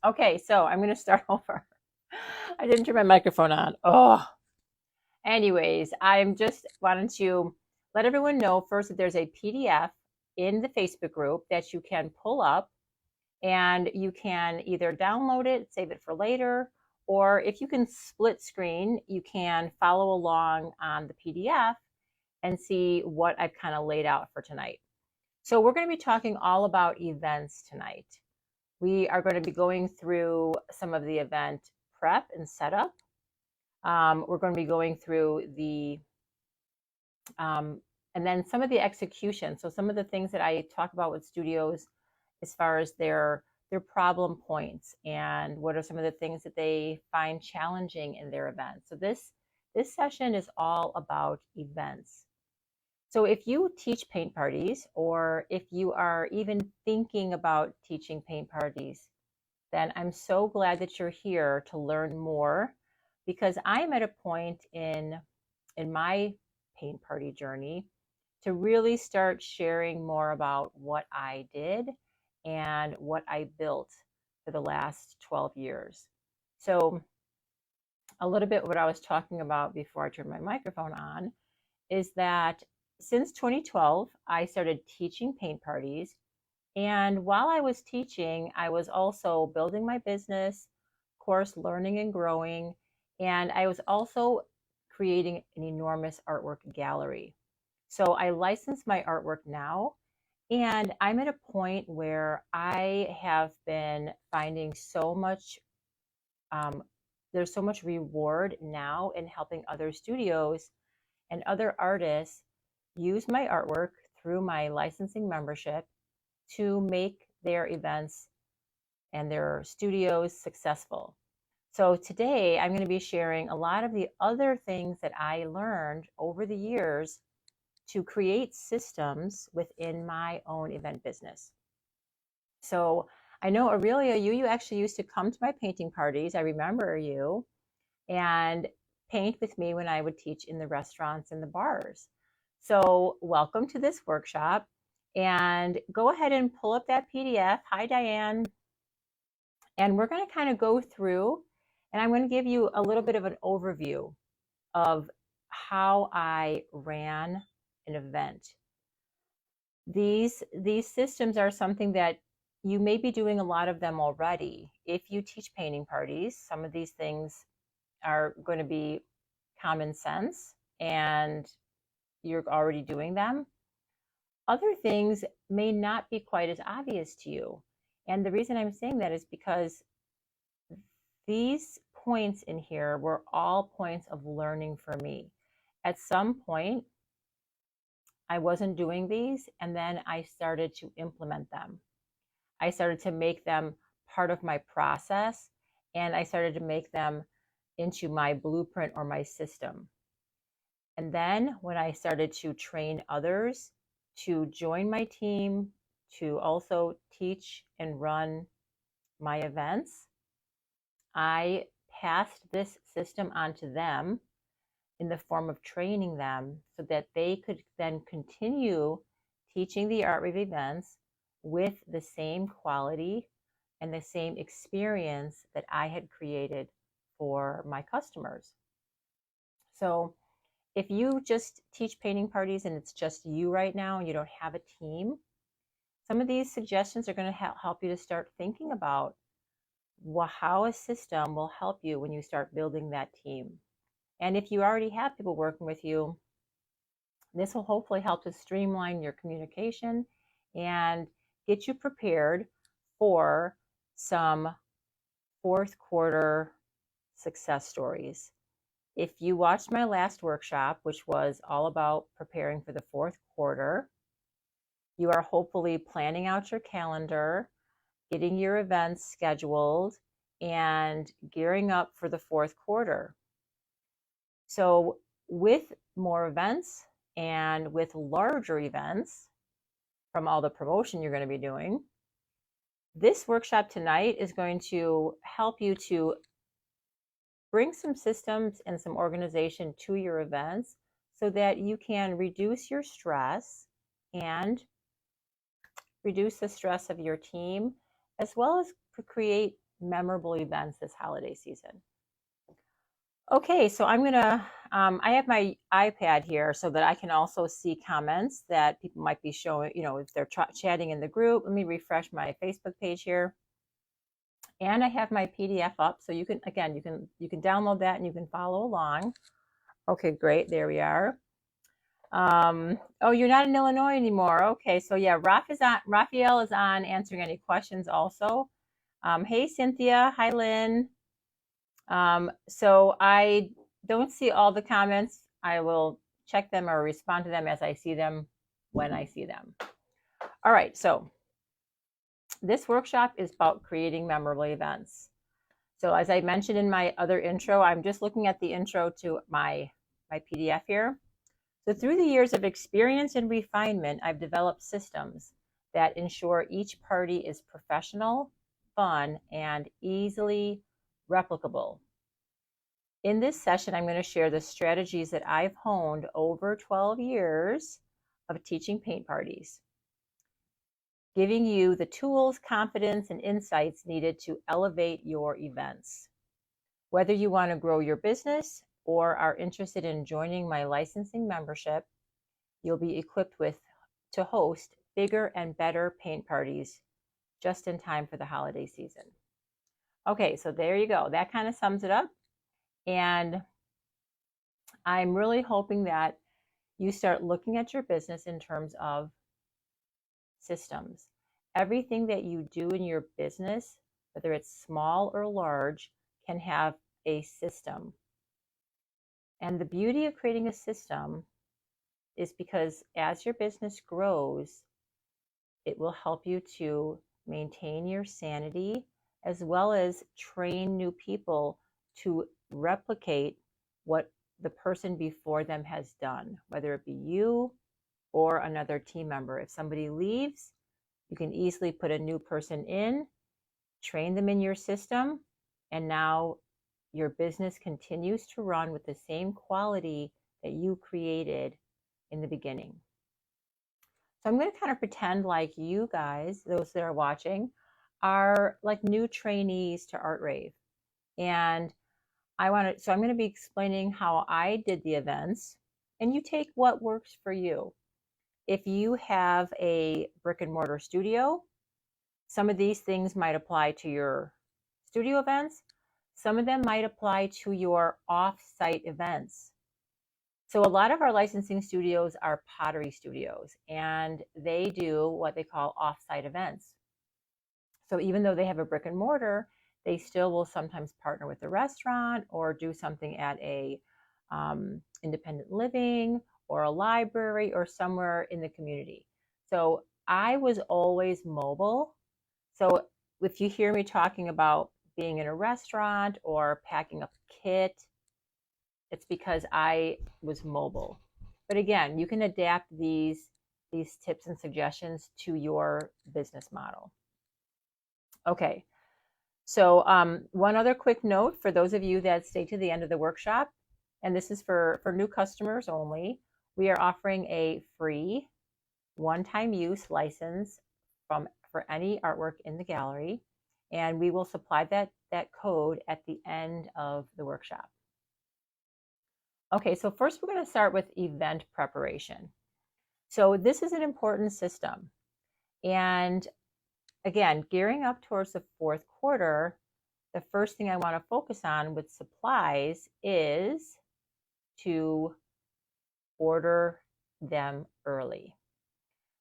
Okay, so I'm going to start over. I didn't turn my microphone on. Oh, anyways, I'm just wanting to let everyone know first that there's a PDF in the Facebook group that you can pull up and you can either download it, save it for later, or if you can split screen, you can follow along on the PDF and see what I've kind of laid out for tonight. So we're going to be talking all about events tonight. We are going to be going through some of the event prep and setup. We're going to be going through and then some of the execution. So some of the things that I talk about with studios as far as their problem points and what are some of the things that they find challenging in their events. So this session is all about events. So if you teach paint parties, or if you are even thinking about teaching paint parties, then I'm so glad that you're here to learn more, because I'm at a point in my paint party journey to really start sharing more about what I did and what I built for the last 12 years. So a little bit what I was talking about before I turned my microphone on is that since 2012, I started teaching paint parties. And while I was teaching, I was also building my business, of course, learning and growing. And I was also creating an enormous artwork gallery. So I license my artwork now. And I'm at a point where I have been finding so much, there's so much reward now in helping other studios and other artists use my artwork through my licensing membership to make their events and their studios successful. So today I'm going to be sharing a lot of the other things that I learned over the years to create systems within my own event business. So I know Aurelia, you actually used to come to my painting parties. I remember you, and paint with me when I would teach in the restaurants and the bars. So welcome to this workshop, and go ahead and pull up that PDF. Hi, Diane. And we're going to kind of go through, and I'm going to give you a little bit of an overview of how I ran an event. These systems are something that you may be doing a lot of them already. If you teach painting parties, some of these things are going to be common sense and you're already doing them. Other things may not be quite as obvious to you. And the reason I'm saying that is because these points in here were all points of learning for me. At some point, I wasn't doing these, and then I started to implement them. I started to make them part of my process, and I started to make them into my blueprint or my system. And then when I started to train others to join my team, to also teach and run my events, I passed this system on to them in the form of training them so that they could then continue teaching the Art Rave events with the same quality and the same experience that I had created for my customers. So if you just teach painting parties and it's just you right now and you don't have a team, some of these suggestions are going to help you to start thinking about how a system will help you when you start building that team. And if you already have people working with you, this will hopefully help to streamline your communication and get you prepared for some fourth quarter success stories. If you watched my last workshop, which was all about preparing for the fourth quarter, you are hopefully planning out your calendar, getting your events scheduled, and gearing up for the fourth quarter. So with more events and with larger events from all the promotion you're going to be doing, this workshop tonight is going to help you to bring some systems and some organization to your events so that you can reduce your stress and reduce the stress of your team, as well as create memorable events this holiday season. Okay, so I'm gonna, I have my iPad here so that I can also see comments that people might be showing, if they're chatting in the group. Let me refresh my Facebook page here. And I have my PDF up, so you can, again, you can download that and you can follow along. Okay, great, there we are. Oh, you're not in Illinois anymore. Okay, so yeah, Raphael is on answering any questions also. Hey, Cynthia. Hi, Lynn. So I don't see all the comments. I will check them or respond to them as I see them when I see them. All right, so this workshop is about creating memorable events. So as I mentioned in my other intro, I'm just looking at the intro to my PDF here. So through the years of experience and refinement, I've developed systems that ensure each party is professional, fun, and easily replicable. In this session, I'm going to share the strategies that I've honed over 12 years of teaching paint parties, giving you the tools, confidence, and insights needed to elevate your events. Whether you want to grow your business or are interested in joining my licensing membership, you'll be equipped to host bigger and better paint parties just in time for the holiday season. Okay, so there you go. That kind of sums it up. And I'm really hoping that you start looking at your business in terms of systems. Everything that you do in your business, whether it's small or large, can have a system. And the beauty of creating a system is because as your business grows, it will help you to maintain your sanity as well as train new people to replicate what the person before them has done, whether it be you or another team member. If somebody leaves, you can easily put a new person in, train them in your system, and now your business continues to run with the same quality that you created in the beginning. So I'm going to kind of pretend like you guys, those that are watching, are like new trainees to Art Rave. And so I'm going to be explaining how I did the events, and you take what works for you. If you have a brick and mortar studio, some of these things might apply to your studio events. Some of them might apply to your off-site events. So a lot of our licensing studios are pottery studios, and they do what they call off-site events. So even though they have a brick and mortar, they still will sometimes partner with a restaurant or do something at a independent living or a library or somewhere in the community. So I was always mobile. So if you hear me talking about being in a restaurant or packing up a kit, it's because I was mobile. But again, you can adapt these tips and suggestions to your business model. Okay, so one other quick note for those of you that stay to the end of the workshop, and this is for new customers only, we are offering a free one-time use license for any artwork in the gallery, and we will supply that code at the end of the workshop. Okay, so first we're going to start with event preparation. So this is an important system. And again, gearing up towards the fourth quarter, the first thing I want to focus on with supplies is to order them early.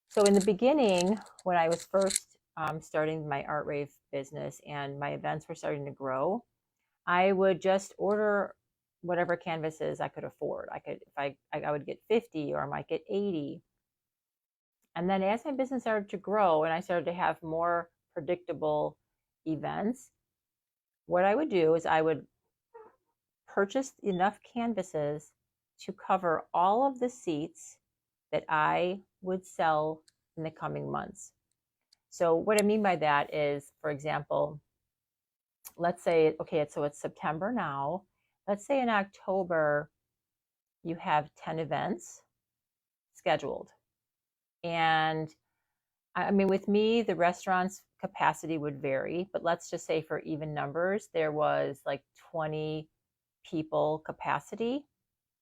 So in the beginning, when I was first starting my Art Rave business and my events were starting to grow, I would just order whatever canvases I could afford. I would get 50 or I might get 80. And then as my business started to grow and I started to have more predictable events, what I would do is I would purchase enough canvases to cover all of the seats that I would sell in the coming months. So what I mean by that is, for example, let's say, okay, so it's September now. Let's say in October, you have 10 events scheduled. And I mean, with me, the restaurants capacity would vary, but let's just say for even numbers, there was like 20 people capacity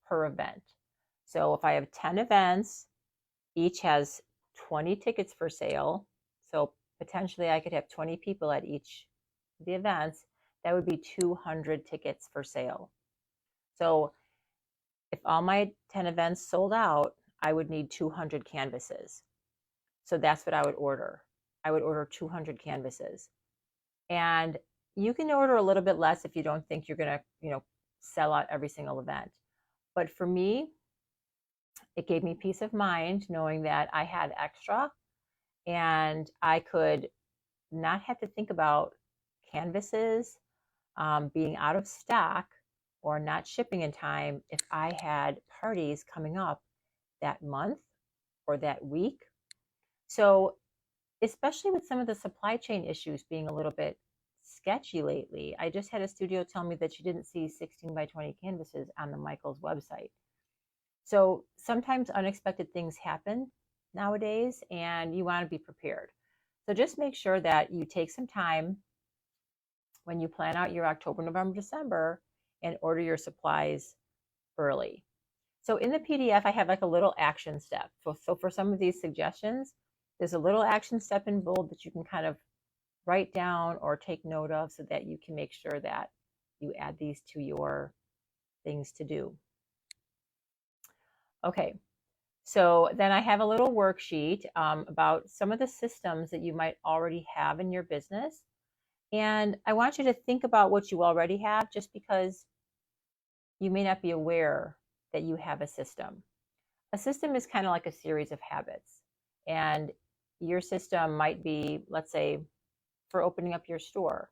per event. So if I have 10 events, each has 20 tickets for sale. So potentially I could have 20 people at each of the events. That would be 200 tickets for sale. So if all my 10 events sold out, I would need 200 canvases. So that's what I would order. I would order 200 canvases. And you can order a little bit less if you don't think you're going to, sell out every single event. But for me, it gave me peace of mind knowing that I had extra and I could not have to think about canvases being out of stock or not shipping in time if I had parties coming up that month or that week. So especially with some of the supply chain issues being a little bit sketchy lately, I just had a studio tell me that she didn't see 16 by 20 canvases on the Michaels website. So sometimes unexpected things happen nowadays and you want to be prepared. So just make sure that you take some time when you plan out your October, November, December and order your supplies early. So in the PDF, I have like a little action step. So for some of these suggestions, there's a little action step in bold that you can kind of write down or take note of so that you can make sure that you add these to your things to do. Okay, so then I have a little worksheet about some of the systems that you might already have in your business. And I want you to think about what you already have just because you may not be aware that you have a system. A system is kind of like a series of habits. And your system might be, let's say, for opening up your store,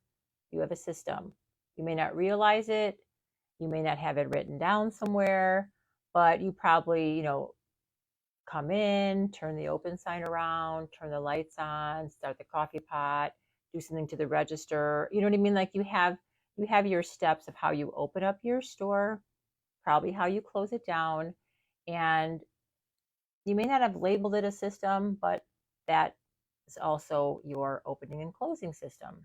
you have a system. You may not realize it. You may not have it written down somewhere, but you probably, come in, turn the open sign around, turn the lights on, start the coffee pot, do something to the register. You know what I mean? Like you have your steps of how you open up your store, probably how you close it down. And you may not have labeled it a system, but that is also your opening and closing system.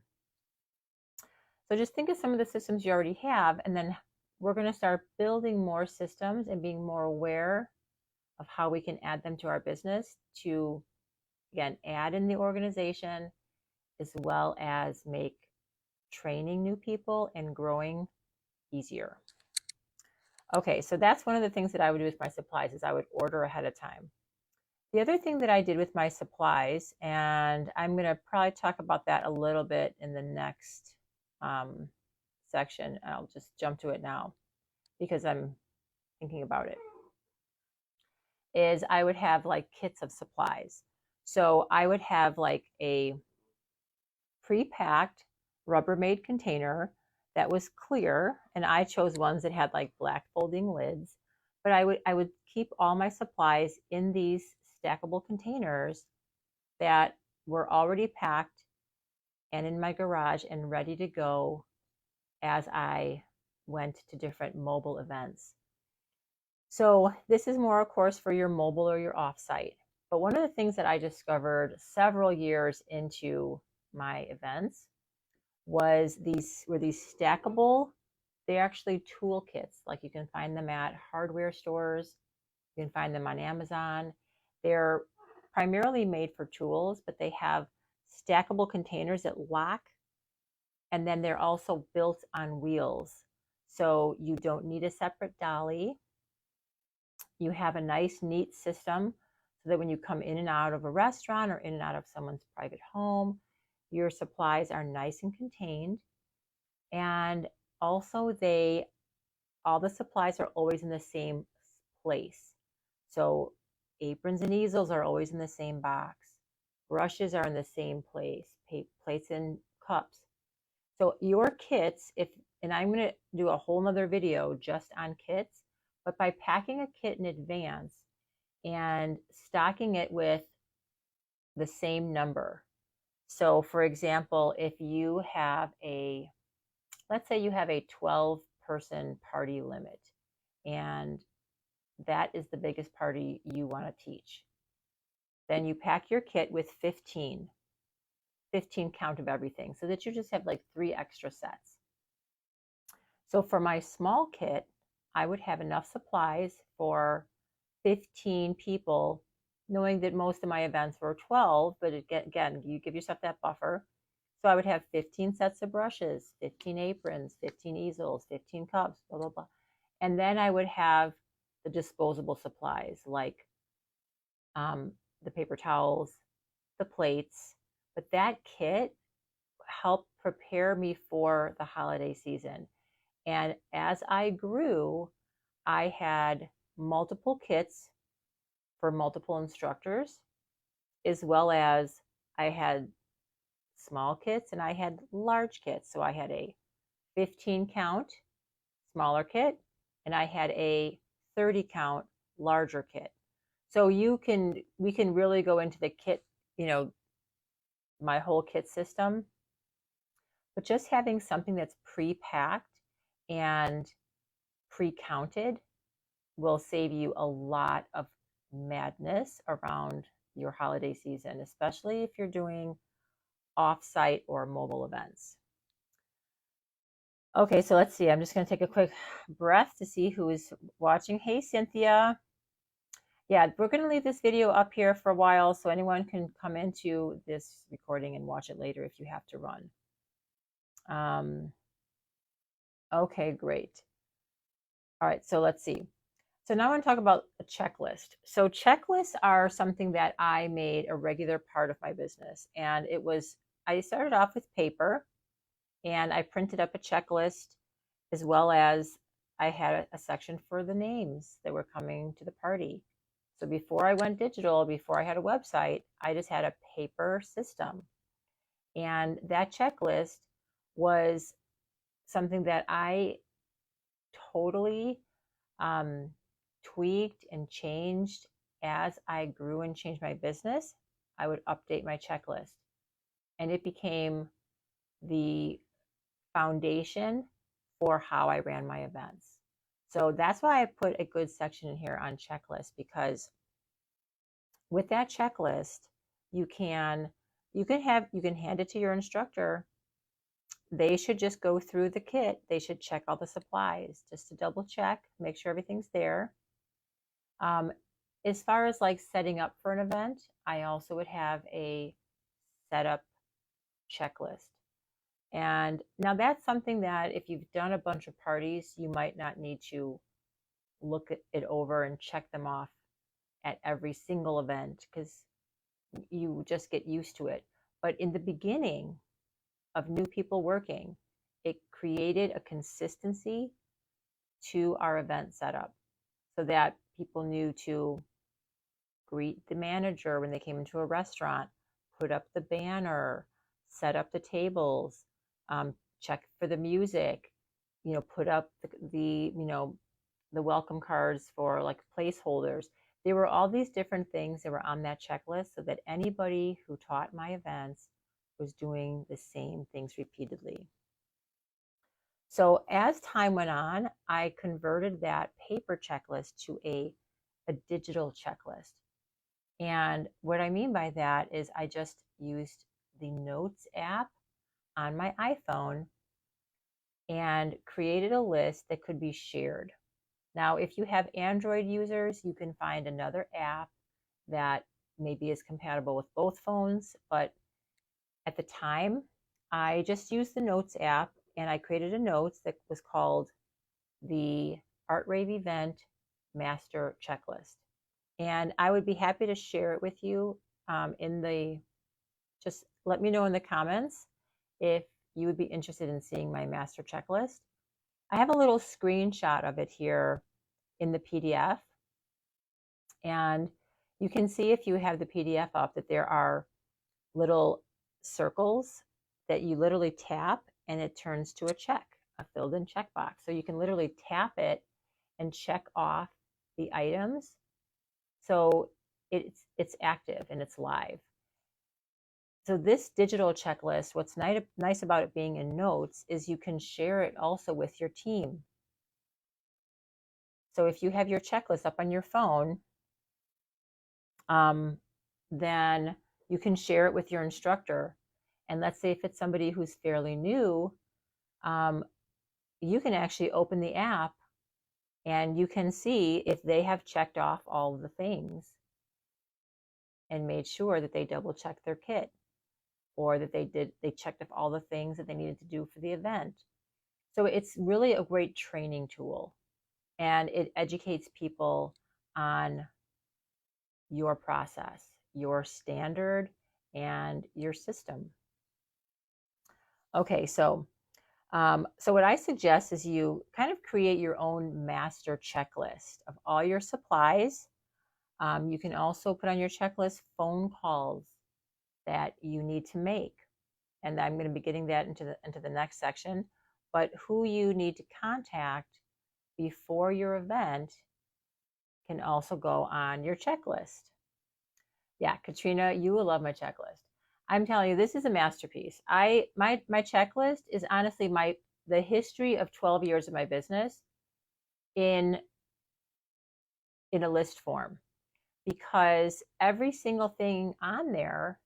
So just think of some of the systems you already have, and then we're going to start building more systems and being more aware of how we can add them to our business to, again, add in the organization as well as make training new people and growing easier. Okay, so that's one of the things that I would do with my supplies is I would order ahead of time. The other thing that I did with my supplies, and I'm going to probably talk about that a little bit in the next section. I'll just jump to it now because I'm thinking about it, is I would have like kits of supplies. So I would have like a pre-packed Rubbermaid container that was clear, and I chose ones that had like black folding lids, but I would keep all my supplies in these stackable containers that were already packed and in my garage and ready to go as I went to different mobile events. So this is more, of course, for your mobile or your offsite. But one of the things that I discovered several years into my events was these stackable, they're actually toolkits. Like you can find them at hardware stores. You can find them on Amazon. They're primarily made for tools, but they have stackable containers that lock, and then they're also built on wheels. So you don't need a separate dolly. You have a nice, neat system so that when you come in and out of a restaurant or in and out of someone's private home, your supplies are nice and contained. And also all the supplies are always in the same place. So aprons and easels are always in the same box. Brushes are in the same place, plates and cups. So your kits, and I'm going to do a whole nother video just on kits, but by packing a kit in advance and stocking it with the same number. So for example, if you have let's say you have a 12-person party limit, and that is the biggest party you want to teach. Then you pack your kit with 15. 15 count of everything so that you just have like 3 extra sets. So for my small kit, I would have enough supplies for 15 people, knowing that most of my events were 12, but again, you give yourself that buffer. So I would have 15 sets of brushes, 15 aprons, 15 easels, 15 cups, blah, blah, blah. And then I would have the disposable supplies like the paper towels, the plates. But that kit helped prepare me for the holiday season. And as I grew, I had multiple kits for multiple instructors, as well as I had small kits and I had large kits. So I had a 15 count smaller kit and I had a 30 count larger kit. So we can really go into the kit, my whole kit system, but just having something that's pre-packed and pre-counted will save you a lot of madness around your holiday season, especially if you're doing off-site or mobile events. Okay, so let's see. I'm just going to take a quick breath to see who is watching. Hey, Cynthia. Yeah, we're going to leave this video up here for a while so anyone can come into this recording and watch it later if you have to run. Okay, great. All right, so let's see. So now I want to talk about a checklist. So checklists are something that I made a regular part of my business. And I started off with paper and I printed up a checklist, as well as I had a section for the names that were coming to the party. So before I went digital, before I had a website, I just had a paper system. And that checklist was something that I totally tweaked and changed as I grew and changed my business. I would update my checklist, and it became the foundation for how I ran my events. So that's why I put a good section in here on checklist, because with that checklist, you can hand it to your instructor. They should just go through the kit. They should check all the supplies just to double check, make sure everything's there. As far as like setting up for an event, I also would have a setup checklist. And now that's something that if you've done a bunch of parties, you might not need to look it over and check them off at every single event, because you just get used to it. But in the beginning of new people working, it created a consistency to our event setup so that people knew to greet the manager when they came into a restaurant, put up the banner, set up the tables, check for the music, put up the welcome cards for like placeholders. There were all these different things that were on that checklist so that anybody who taught my events was doing the same things repeatedly. So as time went on, I converted that paper checklist to a digital checklist. And what I mean by that is I just used the Notes app on my iPhone and created a list that could be shared. Now, if you have Android users, you can find another app that maybe is compatible with both phones. But at the time, I just used the Notes app and I created a notes that was called the Art Rave Event Master Checklist. And I would be happy to share it with you just let me know in the comments if you would be interested in seeing my master checklist. I have a little screenshot of it here in the PDF. And you can see if you have the PDF up that there are little circles that you literally tap and it turns to a check, a filled in checkbox. So you can literally tap it and check off the items. So it's active and it's live. So this digital checklist, what's nice about it being in Notes is you can share it also with your team. So if you have your checklist up on your phone, then you can share it with your instructor. And let's say if it's somebody who's fairly new, you can actually open the app and you can see if they have checked off all of the things and made sure that they double checked their kit, or that they checked off all the things that they needed to do for the event. So it's really a great training tool, and it educates people on your process, your standard, and your system. Okay, so what I suggest is you kind of create your own master checklist of all your supplies. You can also put on your checklist phone calls that you need to make. And I'm going to be getting that into the next section. But who you need to contact before your event can also go on your checklist. Yeah, Katrina, you will love my checklist. I'm telling you, this is a masterpiece. My checklist is honestly the history of 12 years of my business in a list form, because every single thing on there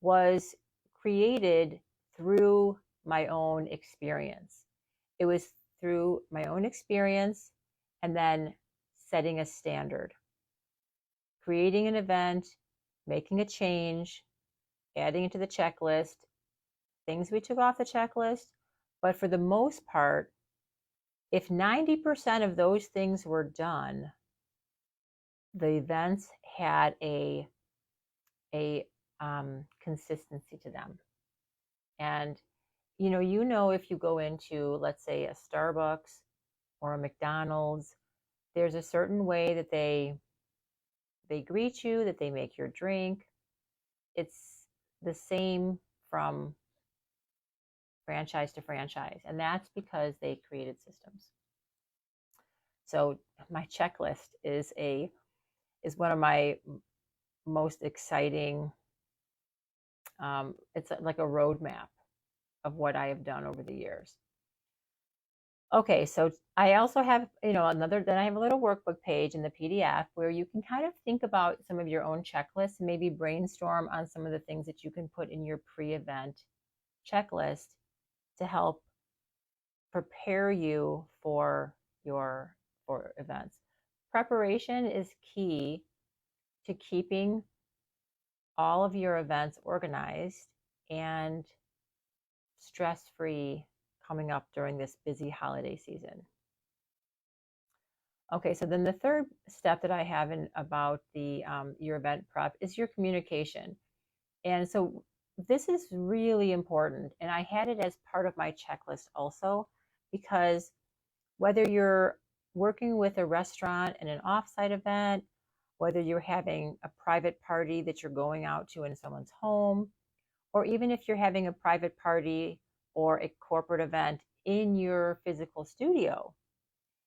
was created through my own experience. It was through my own experience, and then setting a standard, creating an event, making a change, adding it to the checklist, things we took off the checklist. But for the most part, if 90% of those things were done, the events had a consistency to them. And if you go into, let's say, a Starbucks or a McDonald's, there's a certain way that they greet you, that they make your drink. It's the same from franchise to franchise, and that's because they created systems. So my checklist is one of my most exciting. It's like a roadmap of what I have done over the years. Okay, so I also have, then I have a little workbook page in the PDF where you can kind of think about some of your own checklists and maybe brainstorm on some of the things that you can put in your pre-event checklist to help prepare you for events. Preparation is key to keeping all of your events organized and stress-free coming up during this busy holiday season. Okay, so then the third step that I have about your event prep is your communication. And so this is really important, and I had it as part of my checklist also, because whether you're working with a restaurant in an offsite event, whether you're having a private party that you're going out to in someone's home, or even if you're having a private party or a corporate event in your physical studio,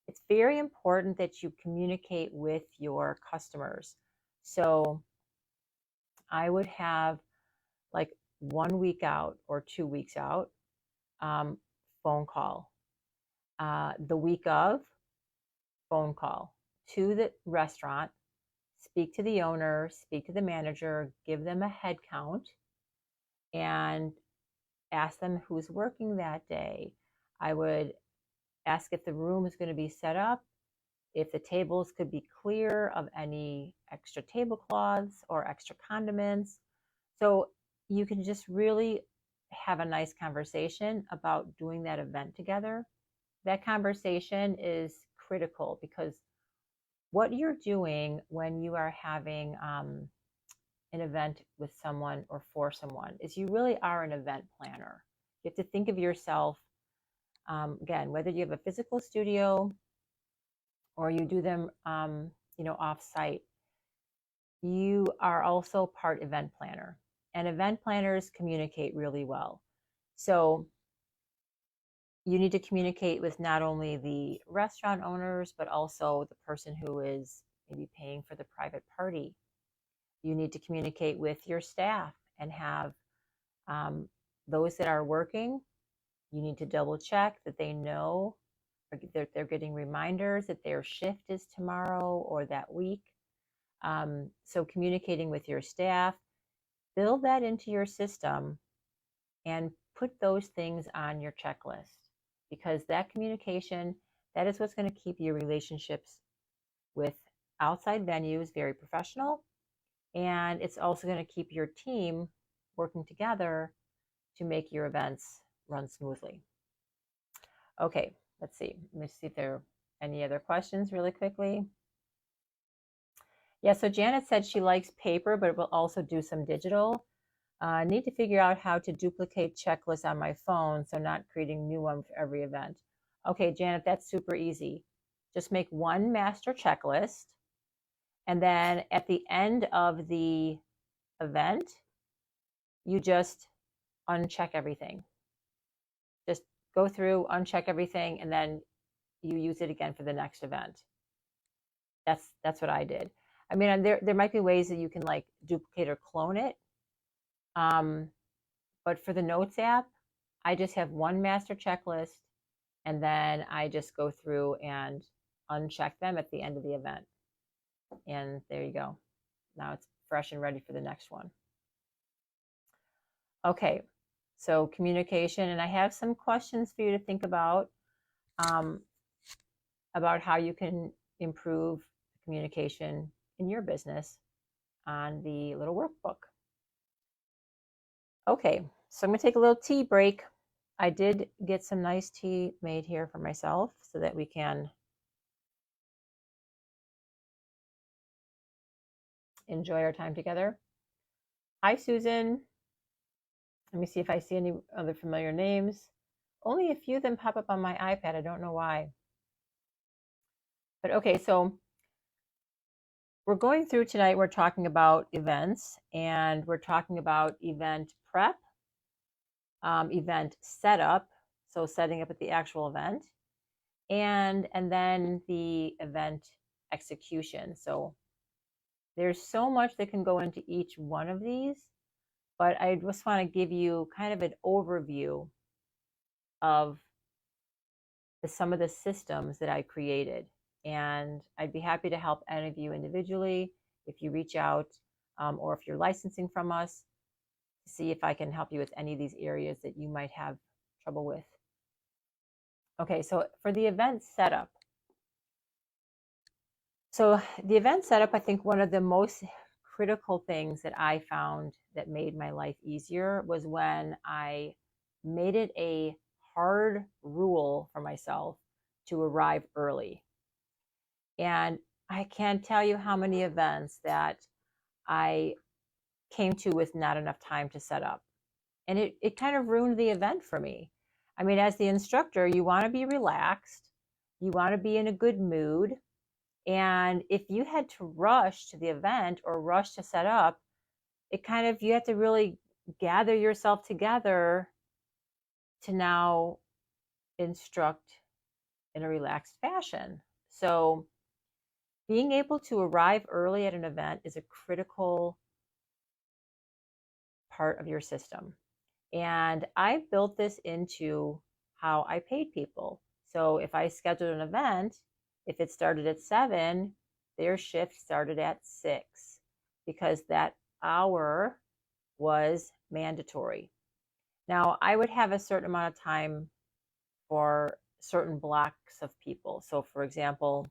it's very important that you communicate with your customers. So I would have like 1 week out or 2 weeks out, phone call. The week of, phone call to the restaurant, speak to the owner, speak to the manager, give them a head count, and ask them who's working that day. I would ask if the room is going to be set up, if the tables could be clear of any extra tablecloths or extra condiments. So you can just really have a nice conversation about doing that event together. That conversation is critical, because what you're doing when you are having an event with someone or for someone is you really are an event planner. You have to think of yourself, again, whether you have a physical studio or you do them, off-site, you are also part event planner, and event planners communicate really well. So you need to communicate with not only the restaurant owners, but also the person who is maybe paying for the private party. You need to communicate with your staff and have those that are working. You need to double check that they know, that they're getting reminders that their shift is tomorrow or that week. So communicating with your staff, build that into your system and put those things on your checklist, because that communication, that is what's going to keep your relationships with outside venues very professional. And it's also going to keep your team working together to make your events run smoothly. Okay, let's see. Let me see if there are any other questions really quickly. Yeah, so Janet said she likes paper, but will also do some digital. Need to figure out how to duplicate checklists on my phone, so not creating new one for every event. Okay, Janet, that's super easy. Just make one master checklist, and then at the end of the event, you just uncheck everything. Just go through, uncheck everything, and then you use it again for the next event. That's what I did. I mean, there might be ways that you can like duplicate or clone it. But for the Notes app, I just have one master checklist, and then I just go through and uncheck them at the end of the event. And there you go. Now it's fresh and ready for the next one. Okay, so communication, and I have some questions for you to think about how you can improve communication in your business on the little workbook. Okay, so I'm going to take a little tea break. I did get some nice tea made here for myself so that we can enjoy our time together. Hi, Susan. Let me see if I see any other familiar names. Only a few of them pop up on my iPad. I don't know why. But okay, so we're going through tonight, we're talking about events, and we're talking about event prep, event setup, so setting up at the actual event, and then the event execution. So there's so much that can go into each one of these, but I just want to give you kind of an overview of some of the systems that I created. And I'd be happy to help any of you individually if you reach out, or if you're licensing from us, to see if I can help you with any of these areas that you might have trouble with. Okay, so for the event setup. So the event setup, I think one of the most critical things that I found that made my life easier was when I made it a hard rule for myself to arrive early. And I can't tell you how many events that I came to with not enough time to set up. And it kind of ruined the event for me. I mean, as the instructor, you want to be relaxed. You want to be in a good mood. And if you had to rush to the event or rush to set up, it kind of, you have to really gather yourself together to now instruct in a relaxed fashion. So being able to arrive early at an event is a critical part of your system. And I built this into how I paid people. So if I scheduled an event, if it started at 7, their shift started at 6, because that hour was mandatory. Now, I would have a certain amount of time for certain blocks of people. So for example,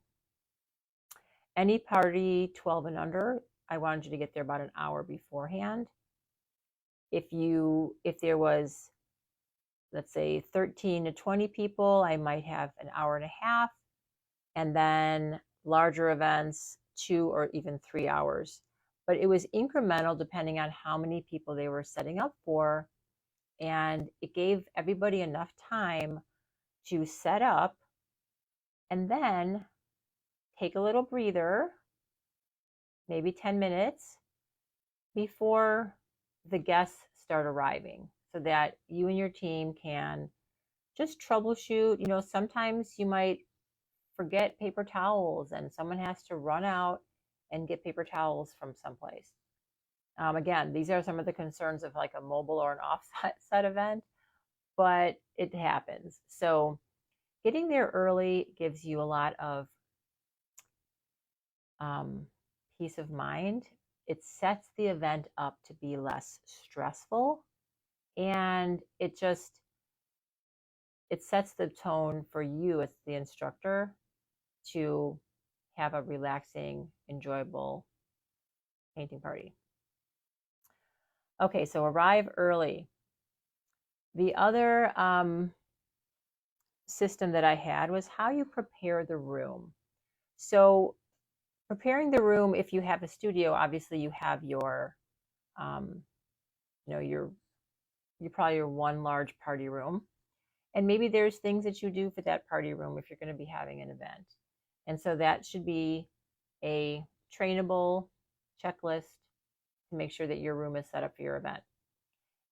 any party 12 and under, I wanted you to get there about an hour beforehand. If there was, let's say 13 to 20 people, I might have an hour and a half, and then larger events, 2 or even 3 hours. But it was incremental depending on how many people they were setting up for, and it gave everybody enough time to set up and then take a little breather, maybe 10 minutes before the guests start arriving, so that you and your team can just troubleshoot. You know, sometimes you might forget paper towels and someone has to run out and get paper towels from someplace. Again, these are some of the concerns of like a mobile or an offset event, but it happens. So getting there early gives you a lot of peace of mind. It sets the event up to be less stressful, And it sets the tone for you as the instructor to have a relaxing, enjoyable painting party. Okay, so arrive early. The other system that I had was how you prepare the room. So preparing the room, if you have a studio, obviously you have your, your probably your one large party room. And maybe there's things that you do for that party room if you're going to be having an event. And so that should be a trainable checklist to make sure that your room is set up for your event.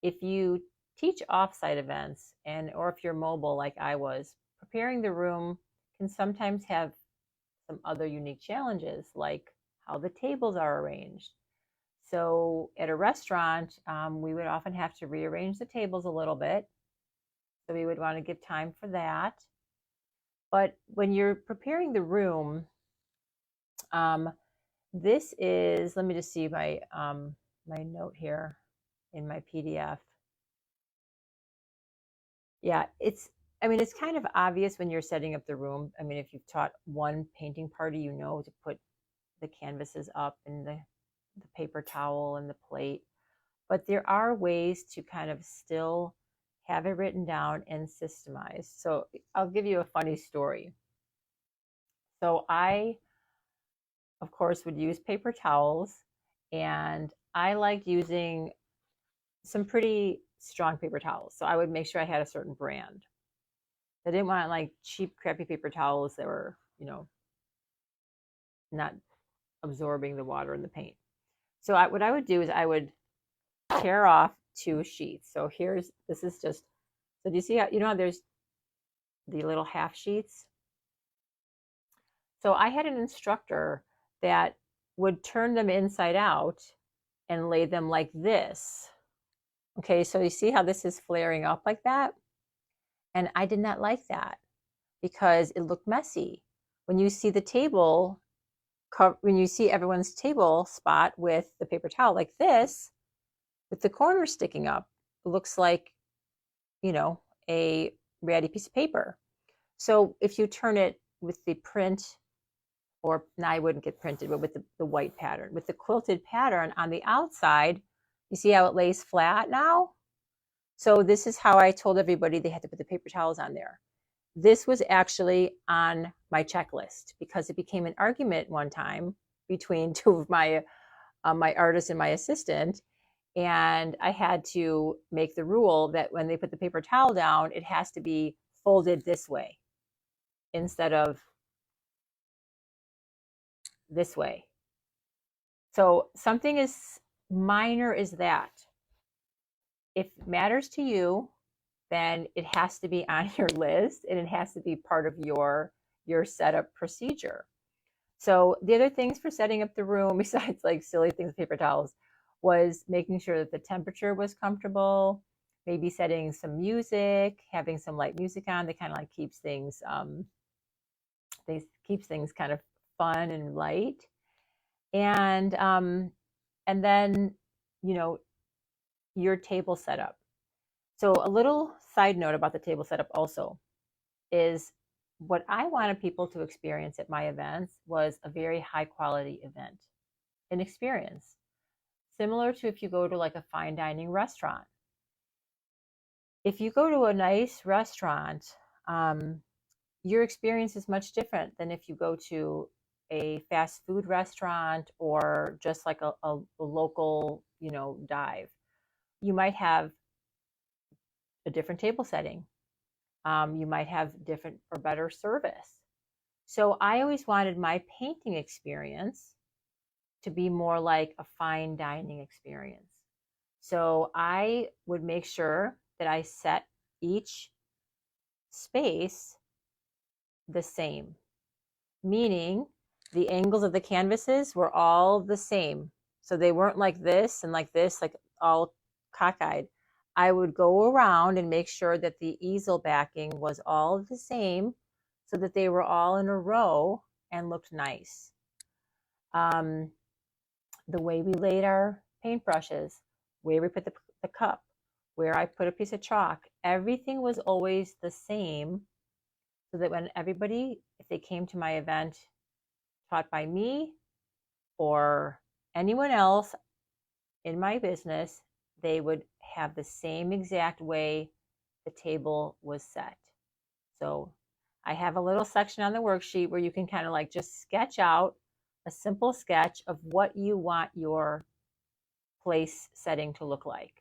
If you teach offsite events or if you're mobile like I was, preparing the room can sometimes have some other unique challenges like how the tables are arranged. So at a restaurant, we would often have to rearrange the tables a little bit. So we would want to give time for that. But when you're preparing the room, this is, let me just see my note here in my PDF. Yeah, it's kind of obvious when you're setting up the room. I mean, if you've taught one painting party, you know to put the canvases up and the paper towel and the plate. But there are ways to kind of still have it written down and systemized. So I'll give you a funny story. So I, of course, would use paper towels, and I liked using some pretty strong paper towels. So I would make sure I had a certain brand. I didn't want like cheap, crappy paper towels that were, not absorbing the water and the paint. So what I would do is I would tear off 2 sheets. So this is just, so do you see how, there's the little half sheets? So I had an instructor that would turn them inside out and lay them like this. Okay, so you see how this is flaring up like that? And I did not like that because it looked messy. When you see the table, when you see everyone's table spot with the paper towel like this, with the corners sticking up, it looks like, a ratty piece of paper. So if you turn it with the print, or now I wouldn't get printed, but with the white pattern, with the quilted pattern on the outside, you see how it lays flat now? So this is how I told everybody they had to put the paper towels on there. This was actually on my checklist because it became an argument one time between two of my artist and my assistant. And I had to make the rule that when they put the paper towel down, it has to be folded this way instead of this way. So something as minor as that, if it matters to you, then it has to be on your list and it has to be part of your setup procedure. So the other things for setting up the room, besides like silly things with paper towels, was making sure that the temperature was comfortable, maybe setting some music, having some light music on that kind of like keeps things kind of fun and light. And then, your table setup. So a little side note about the table setup also is what I wanted people to experience at my events was a very high quality event, an experience. Similar to if you go to like a fine dining restaurant. If you go to a nice restaurant, your experience is much different than if you go to a fast food restaurant or just like a local, dive. You might have a different table setting. You might have different or better service. So I always wanted my painting experience to be more like a fine dining experience. So I would make sure that I set each space the same, meaning the angles of the canvases were all the same. So they weren't like this and like this, like all cockeyed. I would go around and make sure that the easel backing was all the same so that they were all in a row and looked nice. The way we laid our paintbrushes, where we put the cup, where I put a piece of chalk. Everything was always the same, so that when everybody, if they came to my event taught by me or anyone else in my business, they would have the same exact way the table was set. So I have a little section on the worksheet where you can kind of like just sketch out a simple sketch of what you want your place setting to look like.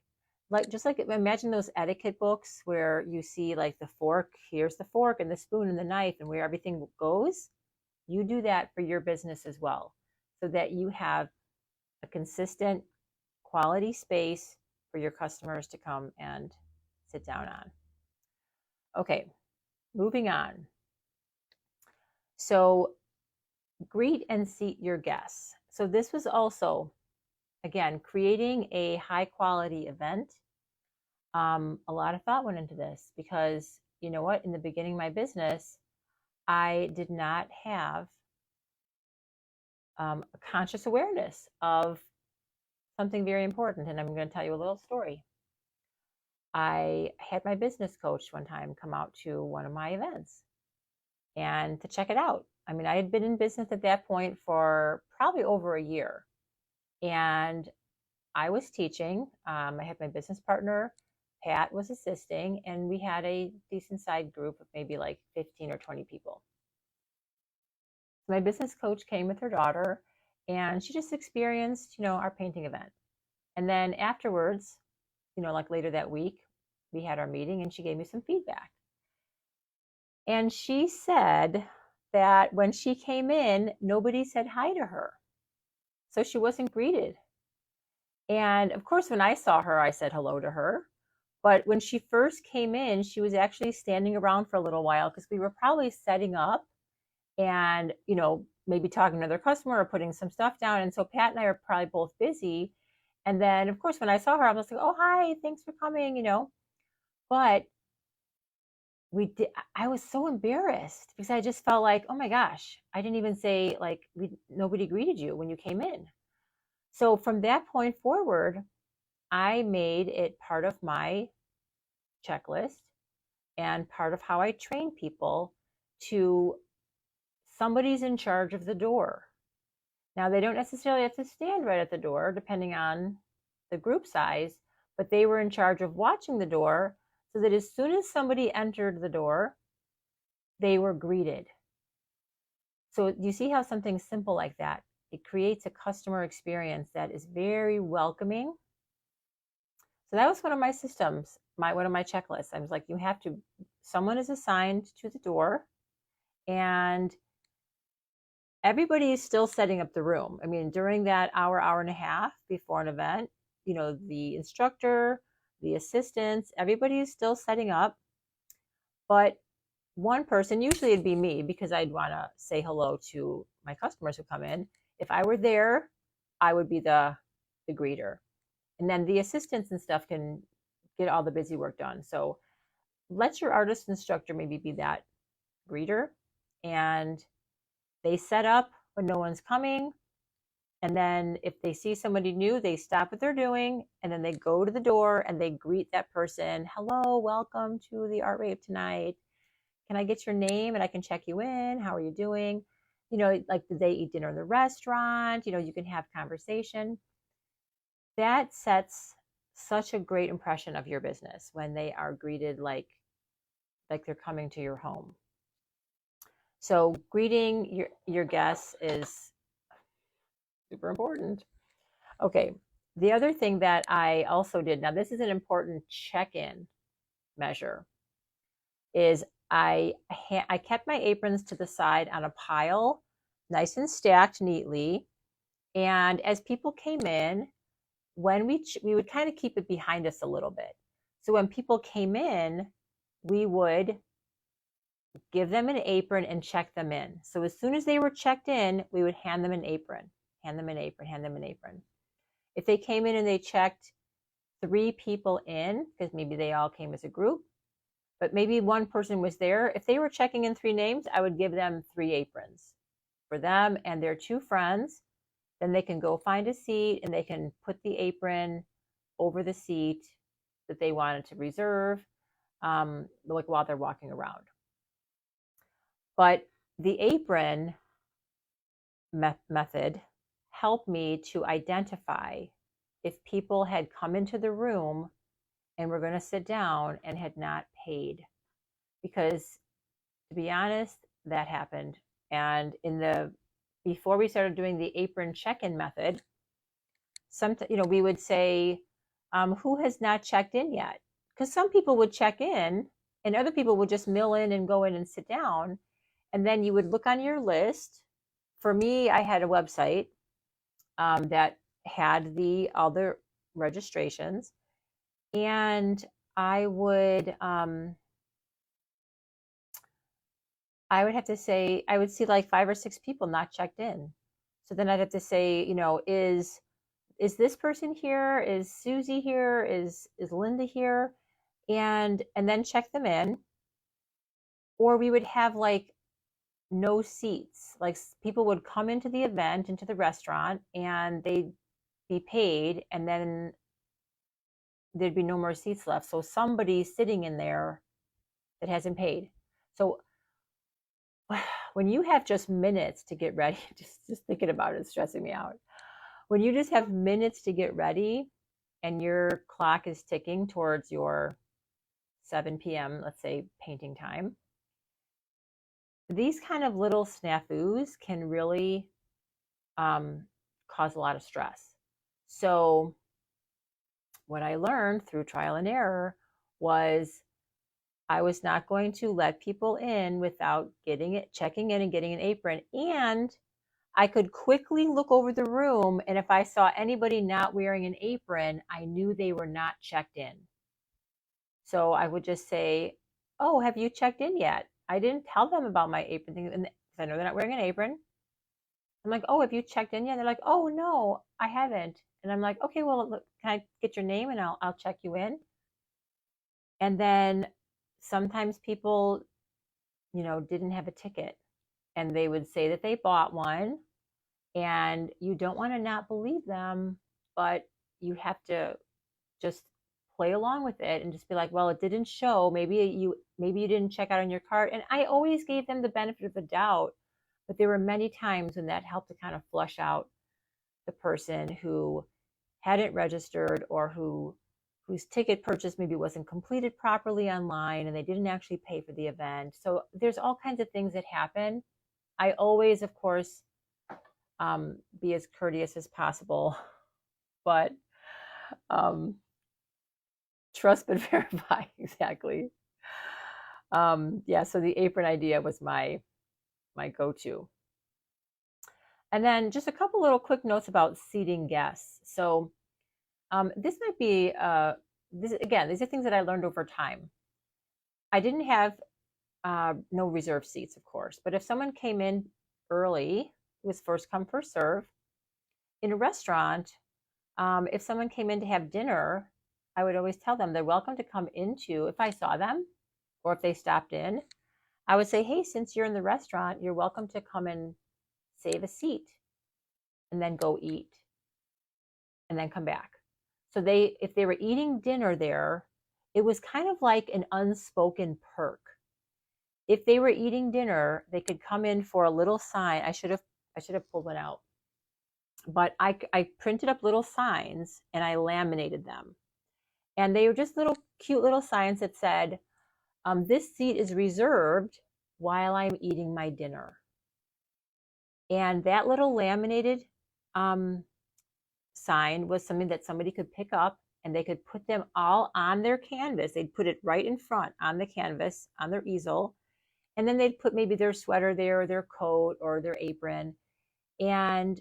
Like, just like, imagine those etiquette books where you see like the fork, here's the fork and the spoon and the knife and where everything goes. You do that for your business as well, so that you have a consistent quality space for your customers to come and sit down on. Okay, moving on. So greet and seat your guests. So this was also, again, creating a high quality event. A lot of thought went into this because, you know what, in the beginning of my business, I did not have a conscious awareness of something very important. And I'm going to tell you a little story. I had my business coach one time come out to one of my events and to check it out. I mean, I had been in business at that point for probably over a year. And I was teaching. I had my business partner, Pat, was assisting, and we had a decent sized group of maybe like 15 or 20 people. My business coach came with her daughter, and she just experienced, our painting event. And then afterwards, like later that week, we had our meeting and she gave me some feedback. And she said that when she came in, nobody said hi to her. So she wasn't greeted. And of course, when I saw her, I said hello to her. But when she first came in, she was actually standing around for a little while because we were probably setting up and, maybe talking to another customer or putting some stuff down. And so Pat and I are probably both busy. And then, of course, when I saw her, I was like, oh, hi, thanks for coming, But I was so embarrassed because I just felt like, oh my gosh, I didn't even say, like, nobody greeted you when you came in. So from that point forward, I made it part of my checklist and part of how I train people to somebody's in charge of the door. Now, they don't necessarily have to stand right at the door, depending on the group size, but they were in charge of watching the door so that as soon as somebody entered the door, they were greeted. So you see how something simple like that, it creates a customer experience that is very welcoming. So that was one of my systems, one of my checklists. I was like, someone is assigned to the door, and everybody is still setting up the room. I mean, during that hour and a half before an event, the instructor, the assistants, everybody is still setting up. But one person, usually it'd be me because I'd want to say hello to my customers who come in. If I were there, I would be the greeter. And then the assistants and stuff can get all the busy work done. So let your artist instructor maybe be that greeter, and they set up when no one's coming. And then if they see somebody new, they stop what they're doing and then they go to the door and they greet that person. Hello, welcome to the art rave tonight. Can I get your name and I can check you in? How are you doing? Like, did they eat dinner in the restaurant? You can have conversation. That sets such a great impression of your business when they are greeted like they're coming to your home. So greeting your guests is super important. Okay, the other thing that I also did, now this is an important check-in measure, is I kept my aprons to the side on a pile, nice and stacked neatly. And as people came in, when we would kind of keep it behind us a little bit. So when people came in, we would give them an apron and check them in. So as soon as they were checked in, we would hand them an apron, hand them an apron, hand them an apron. If they came in and they checked 3 people in, because maybe they all came as a group, but maybe one person was there, if they were checking in 3 names, I would give them 3 aprons for them and their 2 friends. Then they can go find a seat and they can put the apron over the seat that they wanted to reserve, like while they're walking around. But the apron method helped me to identify if people had come into the room and were going to sit down and had not paid. Because to be honest, that happened. And before we started doing the apron check-in method, we would say, who has not checked in yet? Because some people would check in and other people would just mill in and go in and sit down. And then you would look on your list. For me, I had a website that had all the registrations, and I would have to say, I would see like 5 or 6 people not checked in. So then I'd have to say, is this person here? Is Susie here? Is Linda here? And then check them in. Or we would have like no seats. Like people would come into the event, into the restaurant, and they'd be paid, and then there'd be no more seats left. So somebody's sitting in there that hasn't paid. So when you have just minutes to get ready, just thinking about it is stressing me out. When you just have minutes to get ready and your clock is ticking towards your 7 p.m., let's say, painting time, these kind of little snafus can really cause a lot of stress. So what I learned through trial and error was I was not going to let people in without checking in and getting an apron. And I could quickly look over the room, and if I saw anybody not wearing an apron, I knew they were not checked in. So I would just say, oh, have you checked in yet? I didn't tell them about my apron thing, and I know they're not wearing an apron. I'm like, oh, have you checked in yet? They're like, oh, no, I haven't. And I'm like, okay, well, look, can I get your name and I'll check you in? And then sometimes people, didn't have a ticket, and they would say that they bought one, and you don't want to not believe them, but you have to just play along with it and just be like, well, it didn't show. Maybe you didn't check out on your card. And I always gave them the benefit of the doubt, but there were many times when that helped to kind of flush out the person who hadn't registered, or whose ticket purchase maybe wasn't completed properly online and they didn't actually pay for the event. So there's all kinds of things that happen. I always, of course, be as courteous as possible, but trust but verify. Exactly. So the apron idea was my go-to. And then just a couple little quick notes about seating guests. So this might be, these are things that I learned over time. I didn't have no reserved seats, of course, but if someone came in early, it was first come, first serve. In a restaurant, if someone came in to have dinner, I would always tell them they're welcome to come into, if I saw them or if they stopped in, I would say, hey, since you're in the restaurant, you're welcome to come and save a seat and then go eat and then come back. So if they were eating dinner there, it was kind of like an unspoken perk. If they were eating dinner, they could come in for a little sign. I should have pulled one out, but I printed up little signs and I laminated them. And they were just cute little signs that said, this seat is reserved while I'm eating my dinner. And that little laminated sign was something that somebody could pick up, and they could put them all on their canvas. They'd put it right in front on the canvas, on their easel. And then they'd put maybe their sweater there, or their coat, or their apron. And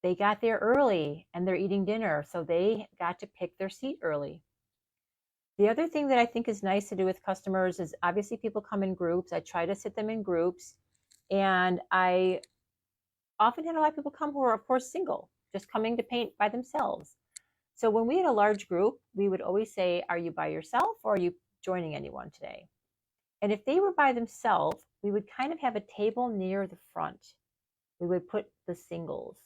they got there early and they're eating dinner, so they got to pick their seat early. The other thing that I think is nice to do with customers is, obviously people come in groups. I try to sit them in groups, and I often had a lot of people come who are, of course, single, just coming to paint by themselves. So when we had a large group, we would always say, are you by yourself or are you joining anyone today? And if they were by themselves, we would kind of have a table near the front. We would put the singles.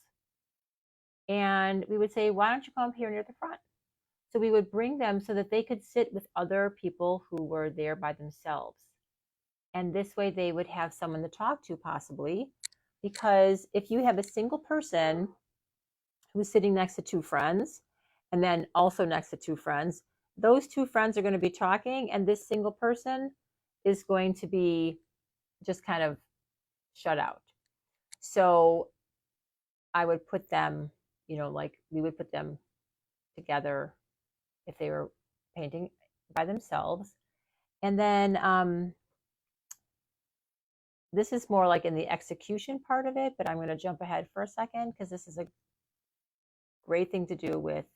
And we would say, why don't you come up here near the front? So we would bring them so that they could sit with other people who were there by themselves. And this way they would have someone to talk to possibly, because if you have a single person who's sitting next to two friends and then also next to two friends, those two friends are going to be talking and this single person is going to be just kind of shut out. So I would put them, like we would put them together if they were painting by themselves. And then this is more like in the execution part of it, but I'm going to jump ahead for a second because this is a great thing to do with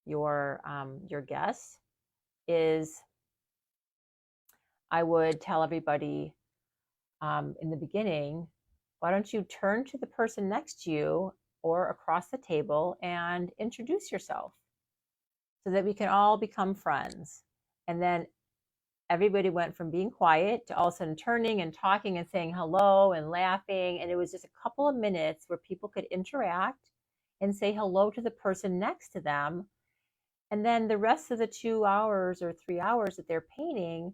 your guests. Is I would tell everybody in the beginning, why don't you turn to the person next to you or across the table and introduce yourself so that we can all become friends. And then everybody went from being quiet to all of a sudden turning and talking and saying hello and laughing. And it was just a couple of minutes where people could interact and say hello to the person next to them. And then the rest of the 2 hours or 3 hours that they're painting,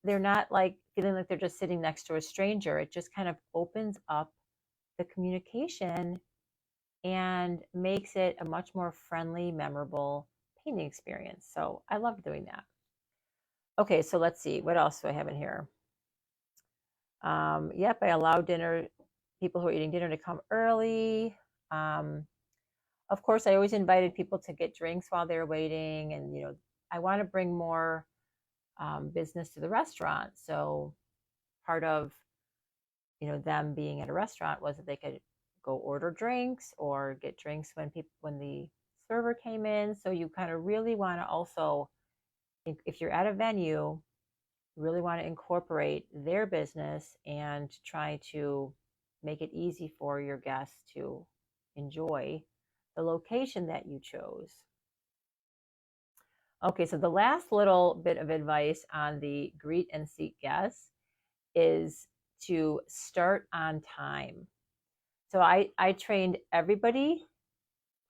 they're not like feeling like they're just sitting next to a stranger. It just kind of opens up the communication and makes it a much more friendly, memorable painting experience. So I love doing that. Okay, so let's see. What else do I have in here? Yep, I allow people who are eating dinner to come early. Of course, I always invited people to get drinks while they're waiting. And, I want to bring more business to the restaurant. So part of, them being at a restaurant was that they could go order drinks or get drinks when the server came in. So you kind of really want to also, if you're at a venue, really want to incorporate their business and try to make it easy for your guests to enjoy the location that you chose. Okay, so the last little bit of advice on the greet and seat guests is to start on time. So I trained everybody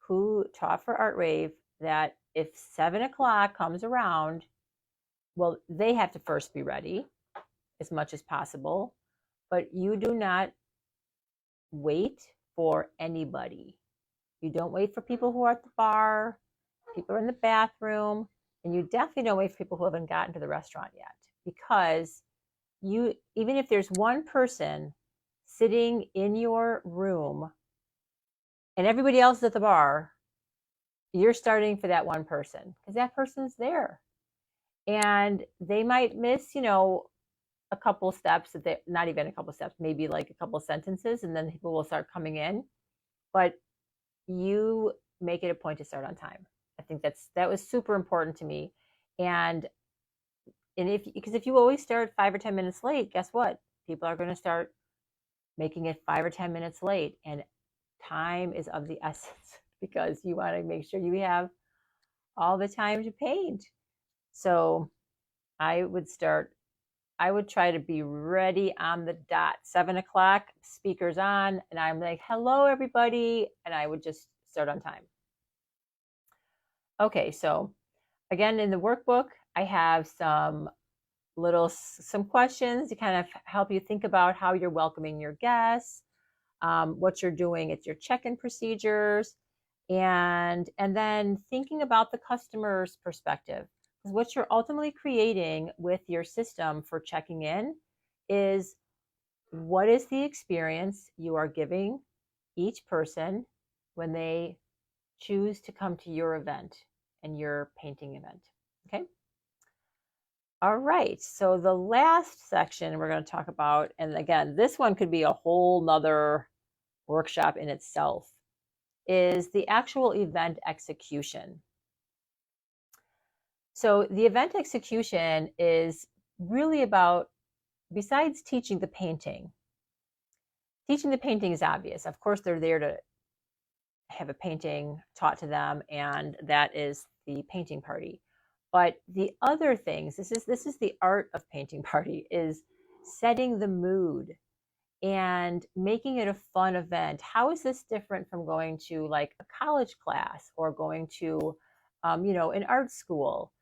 who taught for Art Rave that if 7 o'clock comes around, well, they have to first be ready as much as possible, but you do not wait for anybody. You don't wait for people who are at the bar, people are in the bathroom, and you definitely don't wait for people who haven't gotten to the restaurant yet, because even if there's one person sitting in your room and everybody else is at the bar, you're starting for that one person because that person's there. And they might miss, a couple steps not even a couple steps, maybe like a couple sentences, and then people will start coming in. But you make it a point to start on time. I think that was super important to me. And because if you always start 5 or 10 minutes late, guess what? People are going to start making it 5 or 10 minutes late, and time is of the essence because you want to make sure you have all the time to paint. So I would try to be ready on the dot, 7 o'clock, speakers on, and I'm like, hello, everybody. And I would just start on time. Okay, so again, in the workbook, I have some questions to kind of help you think about how you're welcoming your guests, what you're doing at your check-in procedures, and then thinking about the customer's perspective. Because what you're ultimately creating with your system for checking in is, what is the experience you are giving each person when they choose to come to your event and your painting event. Okay. All right. So the last section we're going to talk about, and again, this one could be a whole nother workshop in itself, is the actual event execution. So the event execution is really about, besides teaching the painting is obvious. Of course, they're there to have a painting taught to them, and that is the painting party. But the other things, this is the art of painting party, is setting the mood and making it a fun event. How is this different from going to like a college class or going to in art school.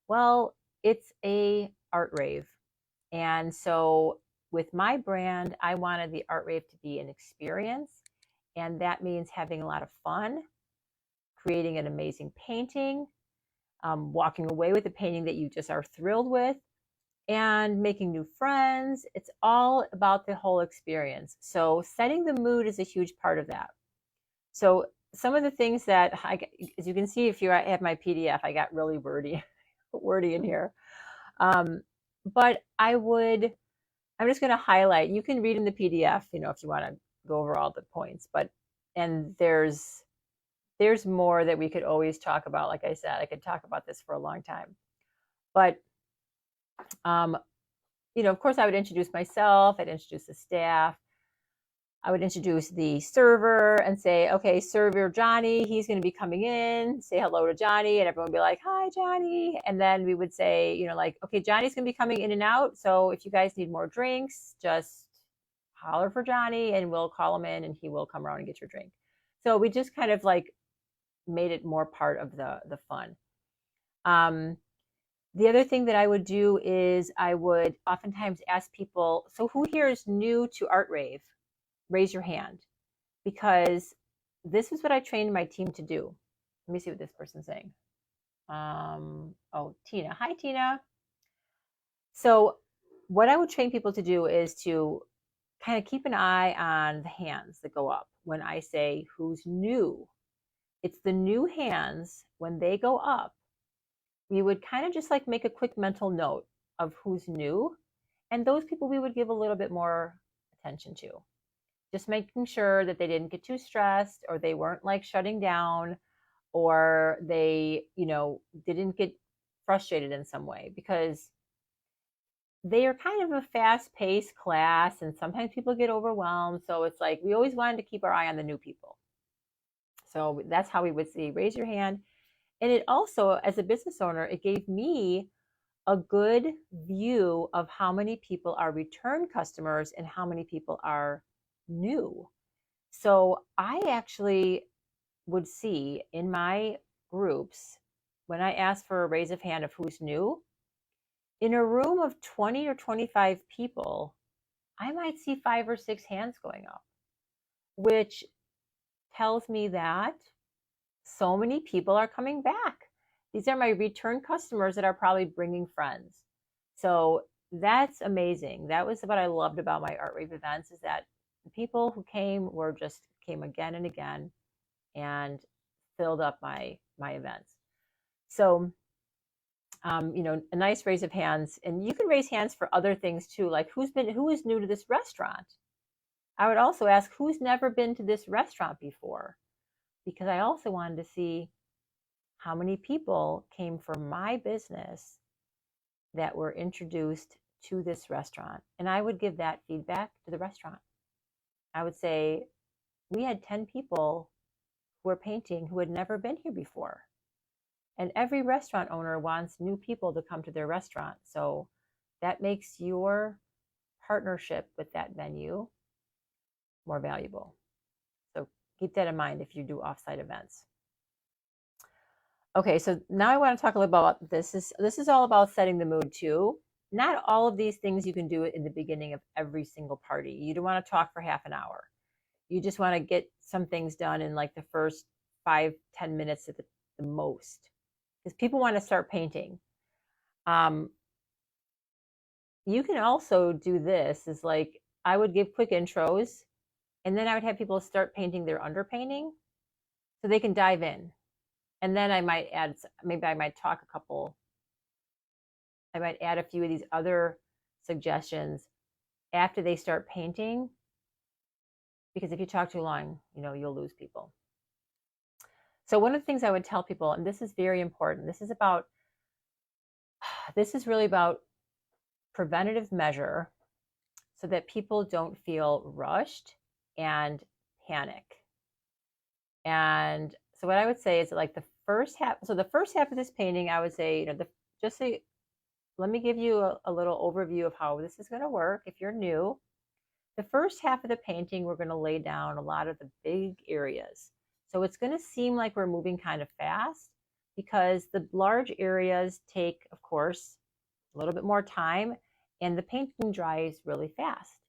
Well, it's a art rave. And so with my brand, I wanted the art rave to be an experience. And that means having a lot of fun, creating an amazing painting, walking away with a painting that you just are thrilled with, and making new friends. It's all about the whole experience. So setting the mood is a huge part of that. So some of the things that as you can see, if you have my PDF, I got really wordy in here. But I'm just going to highlight. You can read in the PDF, if you want to go over all the points. And there's more that we could always talk about. Like I said, I could talk about this for a long time. But of course, I would introduce myself. I'd introduce the staff. I would introduce the server and say, okay, server Johnny, he's going to be coming in. Say hello to Johnny, and everyone would be like, hi, Johnny. And then we would say, okay, Johnny's going to be coming in and out. So if you guys need more drinks, just holler for Johnny, and we'll call him in, and he will come around and get your drink. So we just kind of like made it more part of the fun. The other thing that I would do is I would oftentimes ask people, so who here is new to Art Rave? Raise your hand, because this is what I trained my team to do. Let me see what this person's saying. Tina. Hi, Tina. So what I would train people to do is to kind of keep an eye on the hands that go up when I say who's new. It's the new hands. When they go up, we would kind of just like make a quick mental note of who's new, and those people we would give a little bit more attention to. Just making sure that they didn't get too stressed, or they weren't like shutting down, or they, didn't get frustrated in some way, because they are kind of a fast-paced class, and sometimes people get overwhelmed. So it's like we always wanted to keep our eye on the new people. So that's how we would say, raise your hand. And it also, as a business owner, it gave me a good view of how many people are return customers and how many people are new. So I actually would see in my groups, when I ask for a raise of hand of who's new, in a room of 20 or 25 people, I might see 5 or 6 hands going up, which tells me that so many people are coming back. These are my return customers that are probably bringing friends. So that's amazing. That was what I loved about my Art Rave events, is that the people who came came again and again and filled up my events. So, a nice raise of hands, and you can raise hands for other things too, like who is new to this restaurant. I would also ask who's never been to this restaurant before, because I also wanted to see how many people came from my business that were introduced to this restaurant. And I would give that feedback to the restaurant. I would say, we had 10 people who were painting who had never been here before. And every restaurant owner wants new people to come to their restaurant. So that makes your partnership with that venue more valuable. So keep that in mind if you do offsite events. Okay, so now I want to talk a little about this. This is all about setting the mood too. Not all of these things you can do it in the beginning of every single party. You don't want to talk for half an hour. You just want to get some things done in like the first 5-10 minutes at the most, because people want to start painting. You can also do this, is like I would give quick intros, and then I would have people start painting their underpainting so they can dive in. And then I might add, maybe I might talk I might add a few of these other suggestions after they start painting, because if you talk too long, you'll lose people. So one of the things I would tell people, and this is very important, this is really about preventative measure, so that people don't feel rushed and panic. And so what I would say is that, like, the first half of this painting, I would say, let me give you a little overview of how this is going to work if you're new. The first half of the painting, we're going to lay down a lot of the big areas. So it's going to seem like we're moving kind of fast, because the large areas take, of course, a little bit more time, and the painting dries really fast.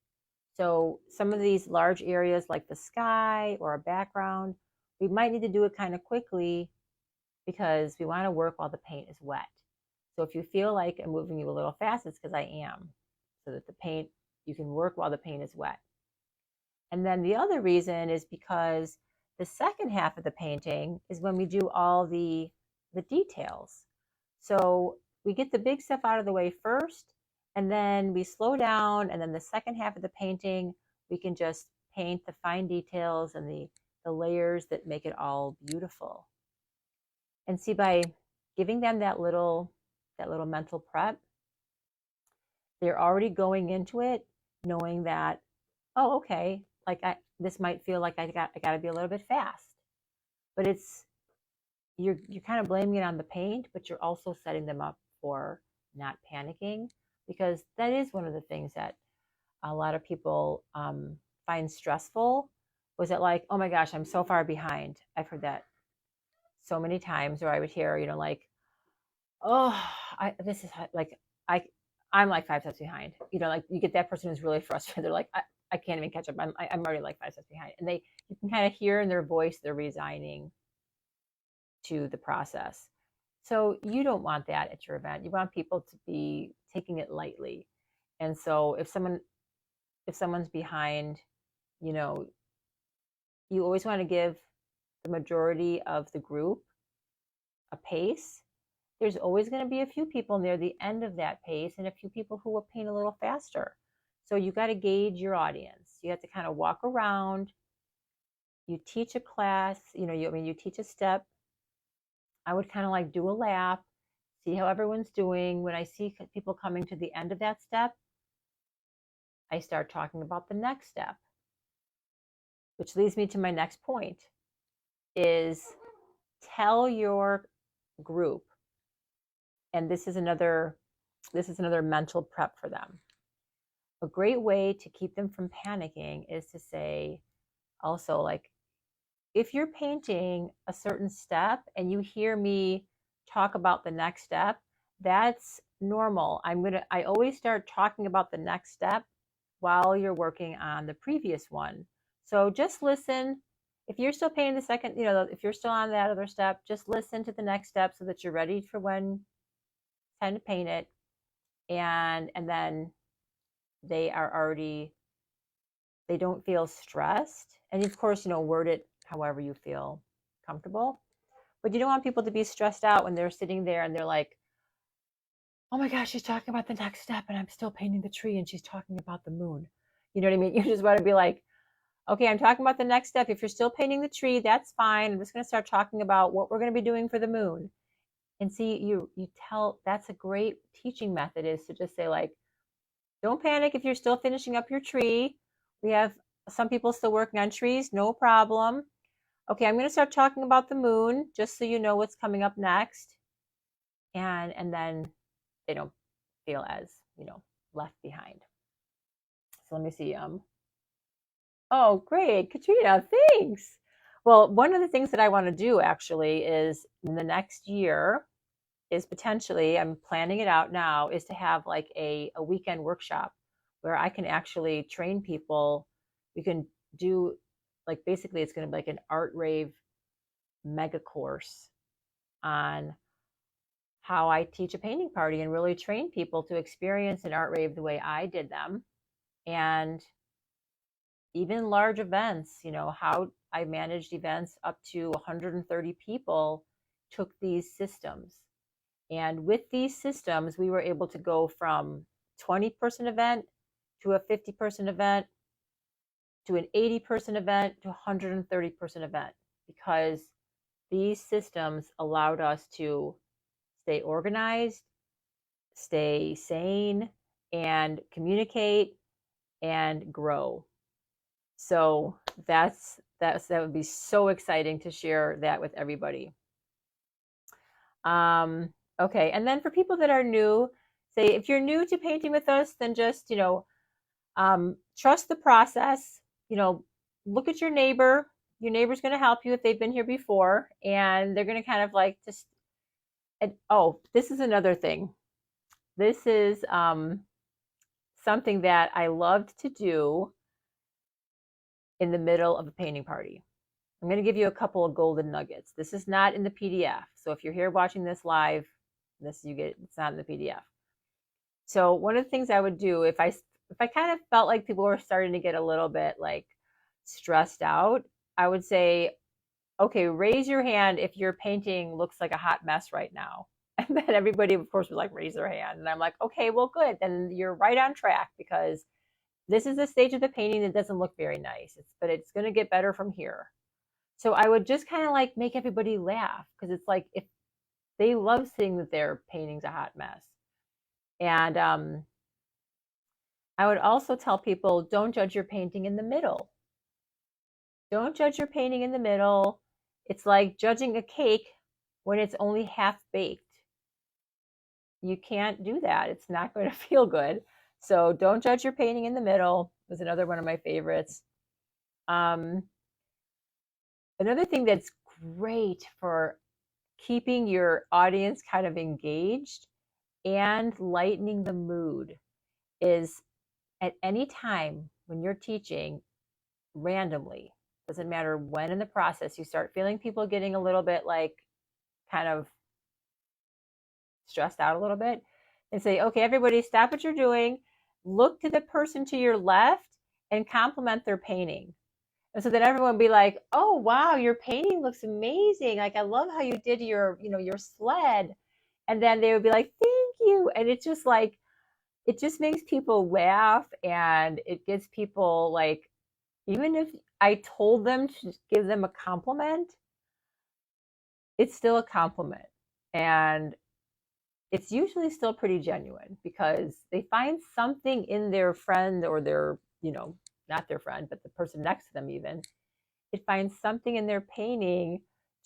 So some of these large areas like the sky or a background, we might need to do it kind of quickly because we want to work while the paint is wet. So if you feel like I'm moving you a little fast, it's because I am, so that the paint, you can work while the paint is wet. And then the other reason is because the second half of the painting is when we do all the details. So we get the big stuff out of the way first, and then we slow down, and then the second half of the painting, we can just paint the fine details and the layers that make it all beautiful. And see, by giving them that little mental prep, they're already going into it knowing that, oh, okay, like this might feel like I got to be a little bit fast, but you're kind of blaming it on the paint, but you're also setting them up for not panicking, because that is one of the things that a lot of people find stressful, was that like, oh my gosh, I'm so far behind. I've heard that so many times, or I would hear, like, oh, I'm like 5 steps behind. Like you get that person who's really frustrated. They're like, I can't even catch up. I'm already like 5 steps behind. And you can kind of hear in their voice, they're resigning to the process. So you don't want that at your event. You want people to be taking it lightly. And so if someone's behind, you always want to give the majority of the group a pace. There's always going to be a few people near the end of that pace and a few people who will paint a little faster. So you got to gauge your audience. You have to kind of walk around. You teach a class, you teach a step. I would kind of like do a lap, see how everyone's doing. When I see people coming to the end of that step, I start talking about the next step, which leads me to my next point, is tell your group, and this is another mental prep for them. A great way to keep them from panicking is to say also, like, if you're painting a certain step and you hear me talk about the next step, that's normal. I always start talking about the next step while you're working on the previous one. So just listen. If you're still painting the second, if you're still on that other step, just listen to the next step so that you're ready for when it's time to paint it. And then they don't feel stressed. And of course, word it however you feel comfortable. But you don't want people to be stressed out when they're sitting there and they're like, oh my gosh, she's talking about the next step and I'm still painting the tree and she's talking about the moon. You know what I mean? You just want to be like, okay, I'm talking about the next step. If you're still painting the tree, that's fine. I'm just going to start talking about what we're going to be doing for the moon. And see, you tell, that's a great teaching method, is to just say, like, don't panic if you're still finishing up your tree. We have some people still working on trees, no problem. Okay, I'm going to start talking about the moon just so you know what's coming up next. And then they don't feel as, left behind. So let me see. Oh, great, Katrina, thanks. Well, one of the things that I want to do actually is in the next year is potentially, I'm planning it out now, is to have like a weekend workshop where I can actually train people. We can do, like, basically it's going to be like an art rave mega course on how I teach a painting party and really train people to experience an art rave the way I did them. And even large events, how I managed events up to 130 people, took these systems. And with these systems, we were able to go from 20-person event to a 50-person event to an 80-person event to a 130-person event, because these systems allowed us to stay organized, stay sane, and communicate and grow. So that would be so exciting to share that with everybody. Okay, and then for people that are new, say if you're new to painting with us, then just trust the process. Look at your neighbor. Your neighbor's going to help you if they've been here before, and they're going to kind of like just And oh, this is another thing. This is something that I loved to do in the middle of a painting party. I'm going to give you a couple of golden nuggets. This is not in the PDF. So if you're here watching this live, this you get, it's not in the PDF. So one of the things I would do if I kind of felt like people were starting to get a little bit like stressed out, I would say, okay, raise your hand if your painting looks like a hot mess right now. And then everybody, of course, would like raise their hand. And I'm like, okay, well, good. Then you're right on track because this is the stage of the painting that doesn't look very nice. But it's going to get better from here. So I would just kind of like make everybody laugh because it's like if they love seeing that their painting's a hot mess. And I would also tell people, don't judge your painting in the middle. Don't judge your painting in the middle. It's like judging a cake when it's only half baked. You can't do that. It's not going to feel good. So don't judge your painting in the middle was another one of my favorites. Another thing that's great for keeping your audience kind of engaged and lightening the mood is at any time when you're teaching randomly, doesn't matter when in the process you start feeling people getting a little bit like kind of stressed out a little bit, and say, okay, everybody stop what you're doing, look to the person to your left and compliment their painting. And so then everyone would be like, oh wow, your painting looks amazing, like I love how you did your your sled. And then they would be like, thank you. And it's just like, it just makes people laugh, and it gets people like, even if I told them to give them a compliment, it's still a compliment. And it's usually still pretty genuine because they find something in their friend or their, not their friend, but the person next to them even. It finds something in their painting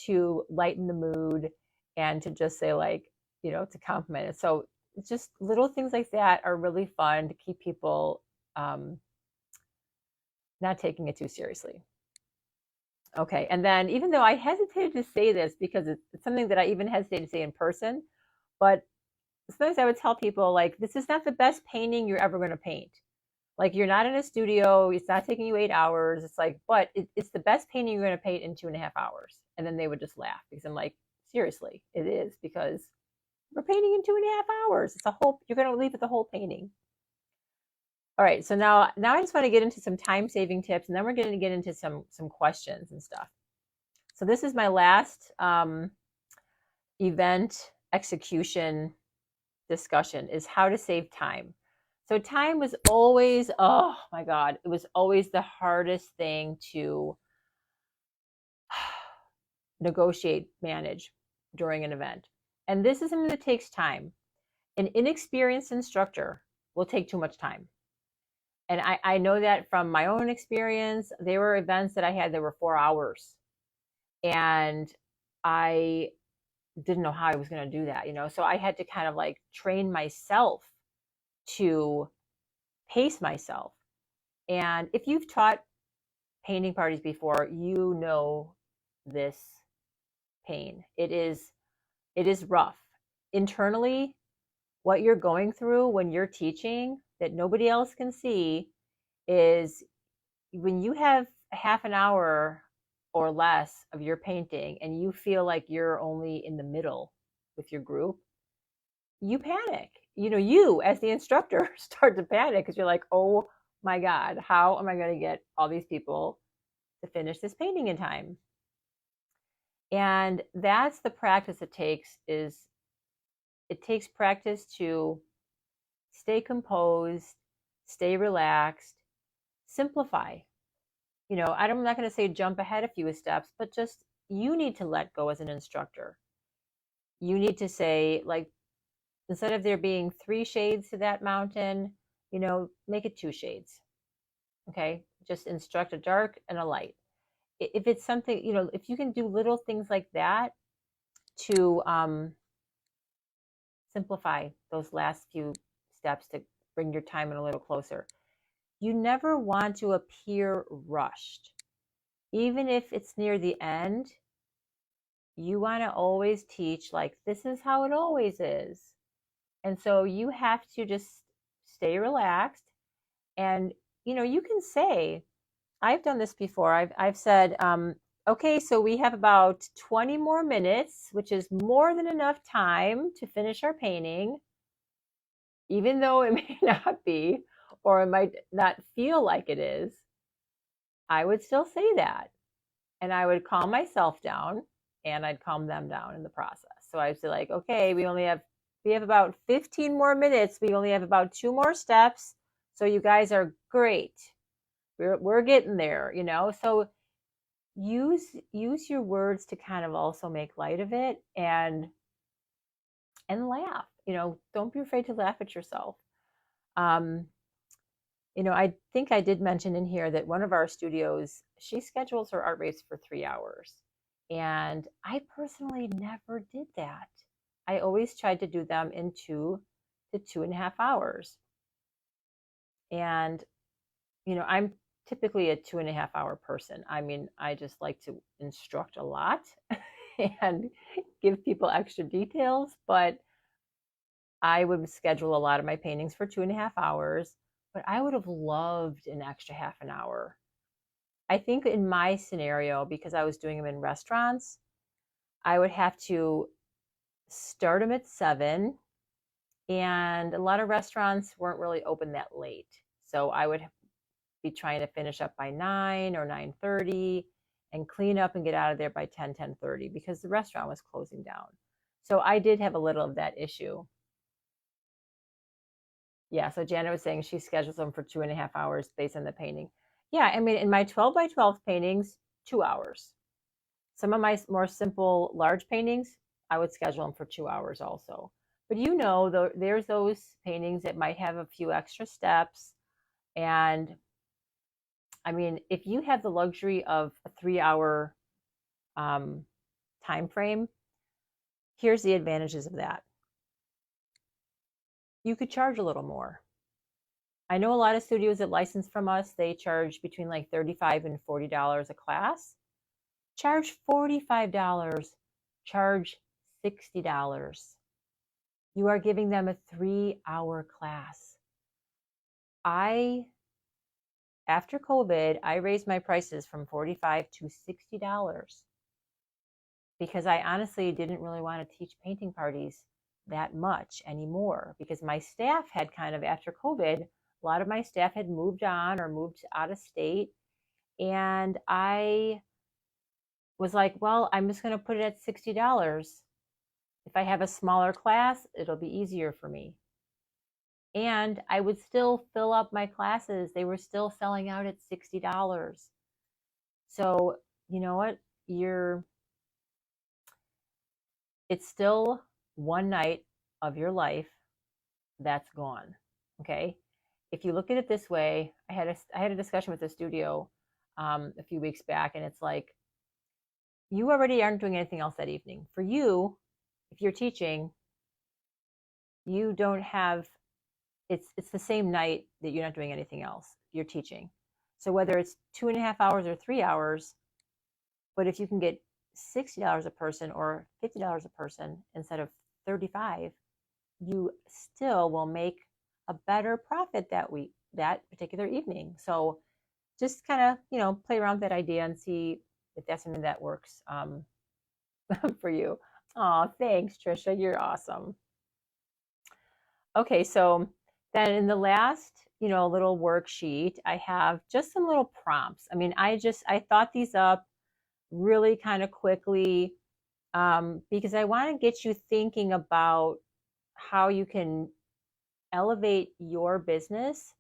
to lighten the mood and to just say like, to compliment it. So it's just little things like that are really fun to keep people not taking it too seriously. Okay, and then even though I hesitated to say this because it's something that I even hesitate to say in person, but sometimes I would tell people like, this is not the best painting you're ever going to paint. Like you're not in a studio, it's not taking you 8 hours. It's like, but it's the best painting you're going to paint in 2.5 hours. And then they would just laugh because I'm like, seriously, it is, because we're painting in 2.5 hours. It's a whole, you're going to leave with the whole painting. All right, so now I just want to get into some time-saving tips, and then we're going to get into some questions and stuff. So this is my last event execution discussion, is how to save time. So time was always, oh my God, it was always the hardest thing to negotiate, manage during an event. And this is something that takes time. An inexperienced instructor will take too much time. And I know that from my own experience. There were events that I had that were 4 hours. And I didn't know how I was going to do that, So I had to kind of like train myself to pace myself. And if you've taught painting parties before, you know this pain. It is rough. Internally, what you're going through when you're teaching that nobody else can see is when you have half an hour or less of your painting and you feel like you're only in the middle with your group, you panic. You as the instructor start to panic because you're like, oh my God, how am I going to get all these people to finish this painting in time? And that's the practice it takes. It takes practice to stay composed, stay relaxed, simplify. I'm not going to say jump ahead a few steps, but just you need to let go as an instructor. You need to say, like, instead of there being 3 shades to that mountain, make it 2 shades. Okay? Just instruct a dark and a light. If it's something, if you can do little things like that to simplify those last few steps to bring your time in a little closer. You never want to appear rushed. Even if it's near the end, You want to always teach like this is how it always is. And so you have to just stay relaxed. And, you can say, I've done this before. I've said, okay, so we have about 20 more minutes, which is more than enough time to finish our painting, even though it may not be, or it might not feel like it is. I would still say that. And I would calm myself down and I'd calm them down in the process. So I'd say like, okay, we have about 15 more minutes. We only have about 2 more steps. So you guys are great. We're getting there, So use your words to kind of also make light of it and laugh. Don't be afraid to laugh at yourself. I think I did mention in here that one of our studios, she schedules her art rates for 3 hours. And I personally never did that. I always tried to do them in 2 to 2.5 hours. And, I'm typically a 2.5 hour person. I mean, I just like to instruct a lot and give people extra details, but I would schedule a lot of my paintings for 2.5 hours, but I would have loved an extra half an hour. I think in my scenario, because I was doing them in restaurants, I would have to start them at 7, and a lot of restaurants weren't really open that late. So I would be trying to finish up by 9 or 9:30 and clean up and get out of there by 10:30 because the restaurant was closing down. So I did have a little of that issue. Yeah, so Janet was saying she schedules them for 2.5 hours based on the painting. Yeah, I mean, in my 12 by 12 paintings, 2 hours. Some of my more simple large paintings, I would schedule them for 2 hours also. But there's those paintings that might have a few extra steps. And I mean, if you have the luxury of a 3-hour time frame, here's the advantages of that. You could charge a little more. I know a lot of studios that license from us, they charge between like $35 and $40 a class. Charge $45, charge $60. You are giving them a 3-hour class. After COVID, I raised my prices from $45 to $60 because I honestly didn't really want to teach painting parties that much anymore because my staff had kind of, after COVID, a lot of my staff had moved on or moved out of state. And I was like, well, I'm just going to put it at $60. If I have a smaller class, it'll be easier for me. And I would still fill up my classes. They were still selling out at $60. So, you know what? It's still one night of your life that's gone. Okay. If you look at it this way, I had a discussion with the studio a few weeks back, and it's like, you already aren't doing anything else that evening. For you, if you're teaching, you don't have, it's the same night that you're not doing anything else. You're teaching. So whether it's 2.5 hours or 3 hours, but if you can get $60 a person or $50 a person instead of 35, you still will make a better profit that particular evening. So just kind of, play around with that idea and see if that's something that works for you. Oh, thanks, Trisha. You're awesome. Okay, so then in the last, little worksheet, I have just some little prompts. I mean, I thought these up really kind of quickly because I want to get you thinking about how you can elevate your business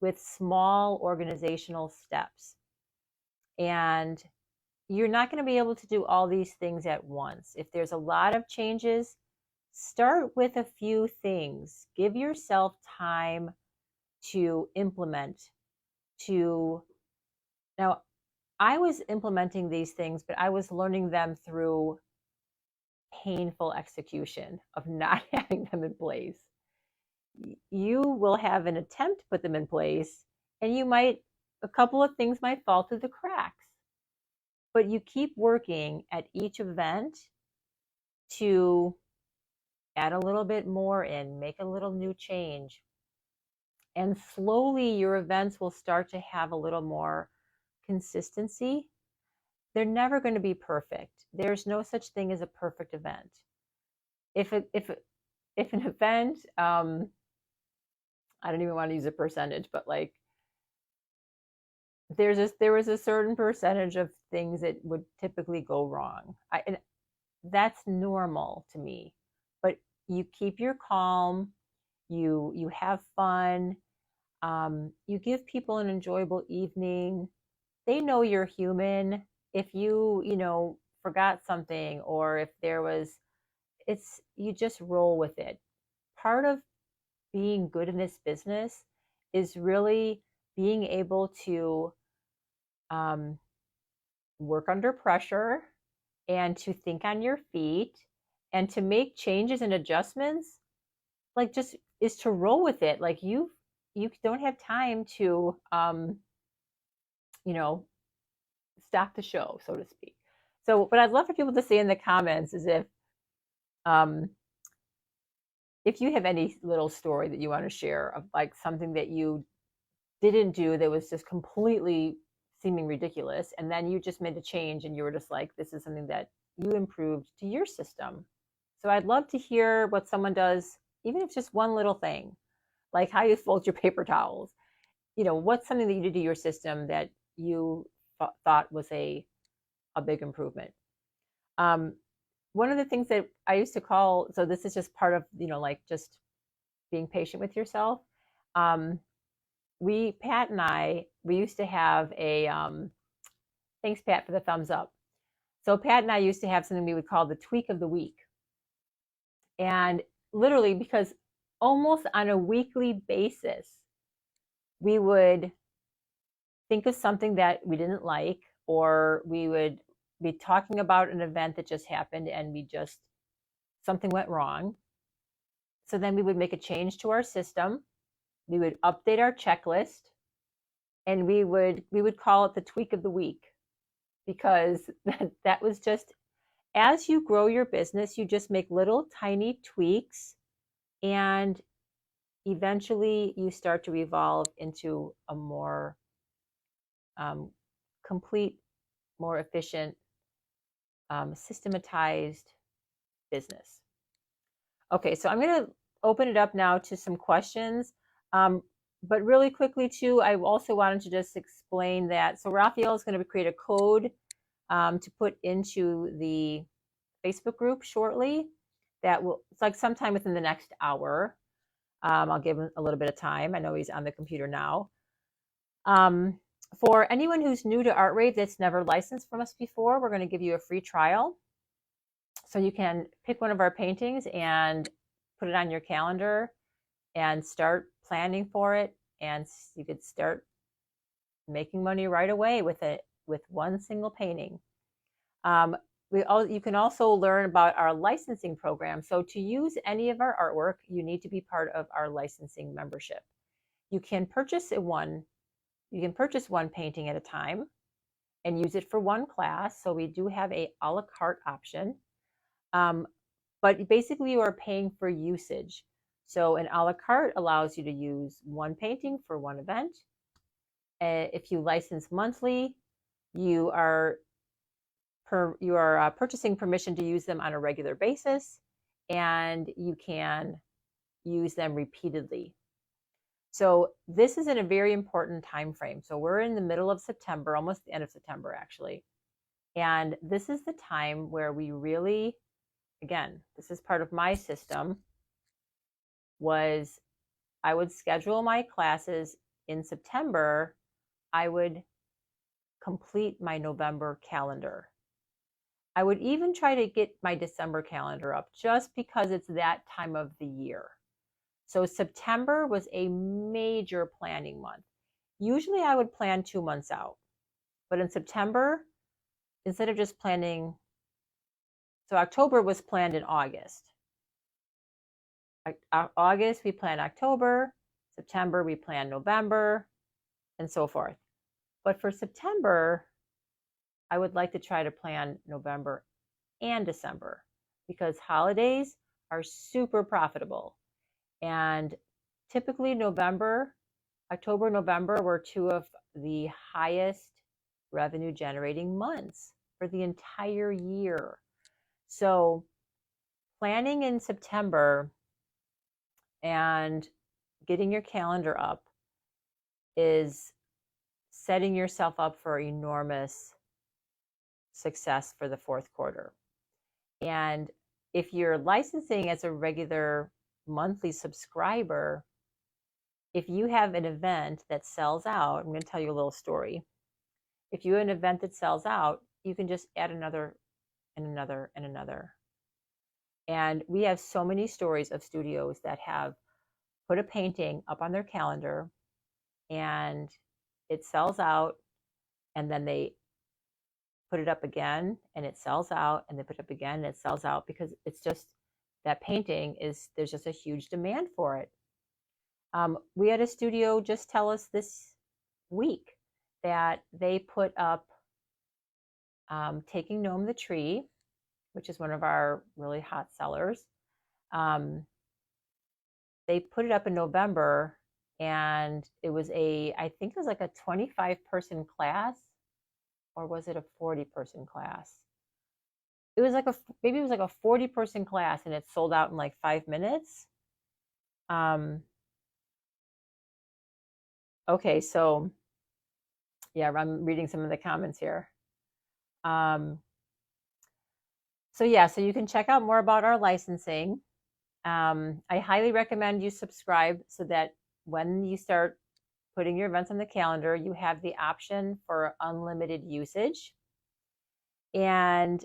with small organizational steps. And you're not going to be able to do all these things at once. If there's a lot of changes, start with a few things. Give yourself time to implement. Now, I was implementing these things, but I was learning them through painful execution of not having them in place. You will have an attempt to put them in place, and a couple of things might fall through the cracks. But you keep working at each event to add a little bit more in, make a little new change. And slowly your events will start to have a little more consistency. They're never going to be perfect. There's no such thing as a perfect event. If an event, I don't even want to use a percentage, but like there was a certain percentage of things that would typically go wrong. And that's normal to me. But you keep your calm, you have fun, you give people an enjoyable evening. They know you're human. If you forgot something, or if there was, you just roll with it. Part of being good in this business is really being able to work under pressure and to think on your feet and to make changes and adjustments, like just is to roll with it. Like you don't have time to stop the show, so to speak. So what I'd love for people to say in the comments is if you have any little story that you want to share of like something that you didn't do that was just completely seeming ridiculous, and then you just made a change and you were just like, this is something that you improved to your system. So I'd love to hear what someone does, even if it's just one little thing, like how you fold your paper towels. What's something that you did to your system that you thought was a big improvement. One of the things that I used to call, so this is just part of, like just being patient with yourself. Pat and I, we used to have a, thanks Pat for the thumbs up. So Pat and I used to have something we would call the tweak of the week. And literally, because almost on a weekly basis, we would think of something that we didn't like, or we would be talking about an event that just happened and something went wrong. So then we would make a change to our system. We would update our checklist, and we would call it the tweak of the week, because that was just, as you grow your business, you just make little tiny tweaks, and eventually you start to evolve into a more complete, more efficient, systematized business. Okay, so I'm going to open it up now to some questions. But really quickly too, I also wanted to just explain that. So Raphael is going to create a code to put into the Facebook group shortly. It's like sometime within the next hour. I'll give him a little bit of time. I know he's on the computer now. For anyone who's new to ArtRave that's never licensed from us before, we're going to give you a free trial. So you can pick one of our paintings and put it on your calendar and start planning for it, and you could start making money right away with one single painting. You can also learn about our licensing program. So to use any of our artwork, you need to be part of our licensing membership. You can purchase one painting at a time and use it for one class. So we do have a la carte option. But basically you are paying for usage. So an a la carte allows you to use one painting for one event. If you license monthly, you are purchasing permission to use them on a regular basis, and you can use them repeatedly. So this is in a very important time frame. So we're in the middle of September, almost the end of September actually. And this is the time where we really, again, this is part of my system, was I would schedule my classes in September. I would complete my November calendar. I would even try to get my December calendar up, just because it's that time of the year. So September was a major planning month. Usually I would plan 2 months out, but in September, instead of just planning, so October was planned in August. August, we plan October. September, we plan November, and so forth. But for September, I would like to try to plan November and December. because holidays are super profitable. And typically October, November were two of the highest revenue generating months for the entire year. So planning in September and getting your calendar up is setting yourself up for enormous success for the fourth quarter. And if you're licensing as a regular monthly subscriber, if you have an event that sells out, I'm going to tell you a little story. If you have an event that sells out, you can just add another and another and another. And we have so many stories of studios that have put a painting up on their calendar and it sells out, and then they put it up again and it sells out, and they put it up again and it sells out, because it's just that painting there's just a huge demand for it. We had a studio just tell us this week that they put up Taking Gnome the Tree, which is one of our really hot sellers. They put it up in November, and it was I think it was like a 25-person class, or was it a 40-person class? It was like maybe it was like a 40-person class, and it sold out in like 5 minutes. Okay, so yeah, I'm reading some of the comments here. So you can check out more about our licensing. I highly recommend you subscribe so that when you start putting your events on the calendar, you have the option for unlimited usage. And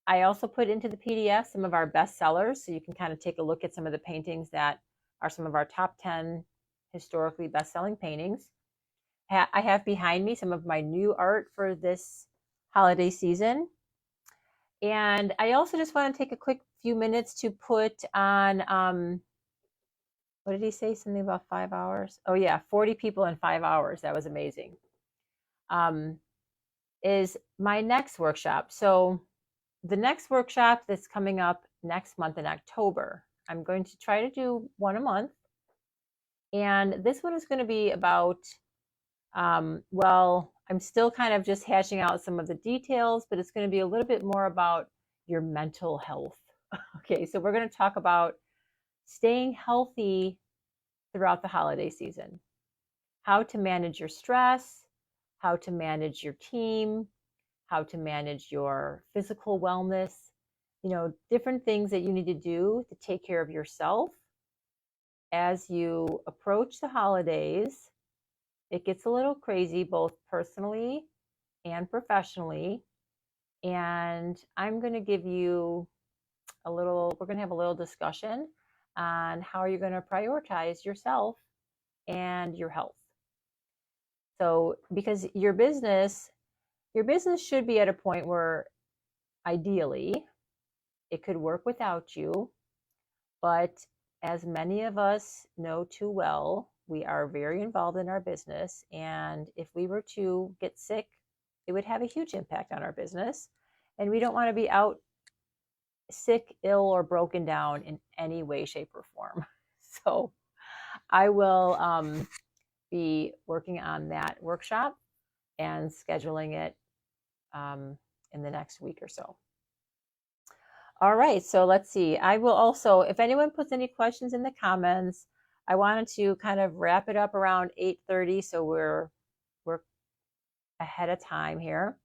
I also put into the PDF some of our best sellers, so you can kind of take a look at some of the paintings that are some of our top 10 historically best-selling paintings. I have behind me some of my new art for this holiday season. And I also just want to take a quick few minutes to put on, what did he say? Something about 5 hours? Oh yeah, 40 people in 5 hours. That was amazing. Is my next workshop. So the next workshop that's coming up next month in October, I'm going to try to do one a month. And this one is going to be about, well, I'm still kind of just hashing out some of the details, but it's going to be a little bit more about your mental health. Okay, so we're going to talk about staying healthy throughout the holiday season, how to manage your stress, how to manage your team, how to manage your physical wellness, different things that you need to do to take care of yourself as you approach the holidays. It gets a little crazy, both personally and professionally. And I'm going to give you we're going to have a little discussion on how you're going to prioritize yourself and your health. So, because your business should be at a point where ideally it could work without you, but as many of us know too well, we are very involved in our business, and if we were to get sick, it would have a huge impact on our business, and we don't want to be out sick, ill, or broken down in any way, shape, or form. So I will be working on that workshop and scheduling it in the next week or so. All right, so let's see. I will also, if anyone puts any questions in the comments, I wanted to kind of wrap it up around 8:30, so we're ahead of time here.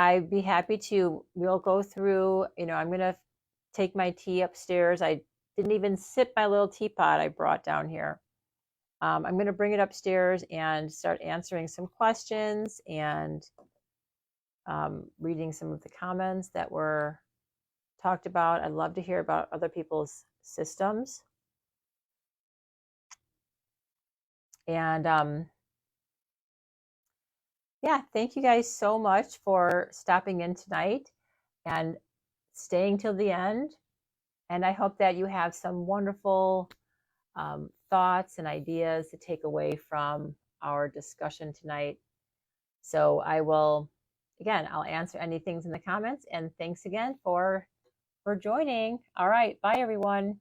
I'd be happy to, we'll go through, I'm going to take my tea upstairs. I didn't even sip my little teapot I brought down here. I'm going to bring it upstairs and start answering some questions and reading some of the comments that were talked about. I'd love to hear about other people's systems. And yeah, thank you guys so much for stopping in tonight and staying till the end. And I hope that you have some wonderful thoughts and ideas to take away from our discussion tonight. So I will again, I'll answer any things in the comments. And thanks again for joining. All right. Bye, everyone.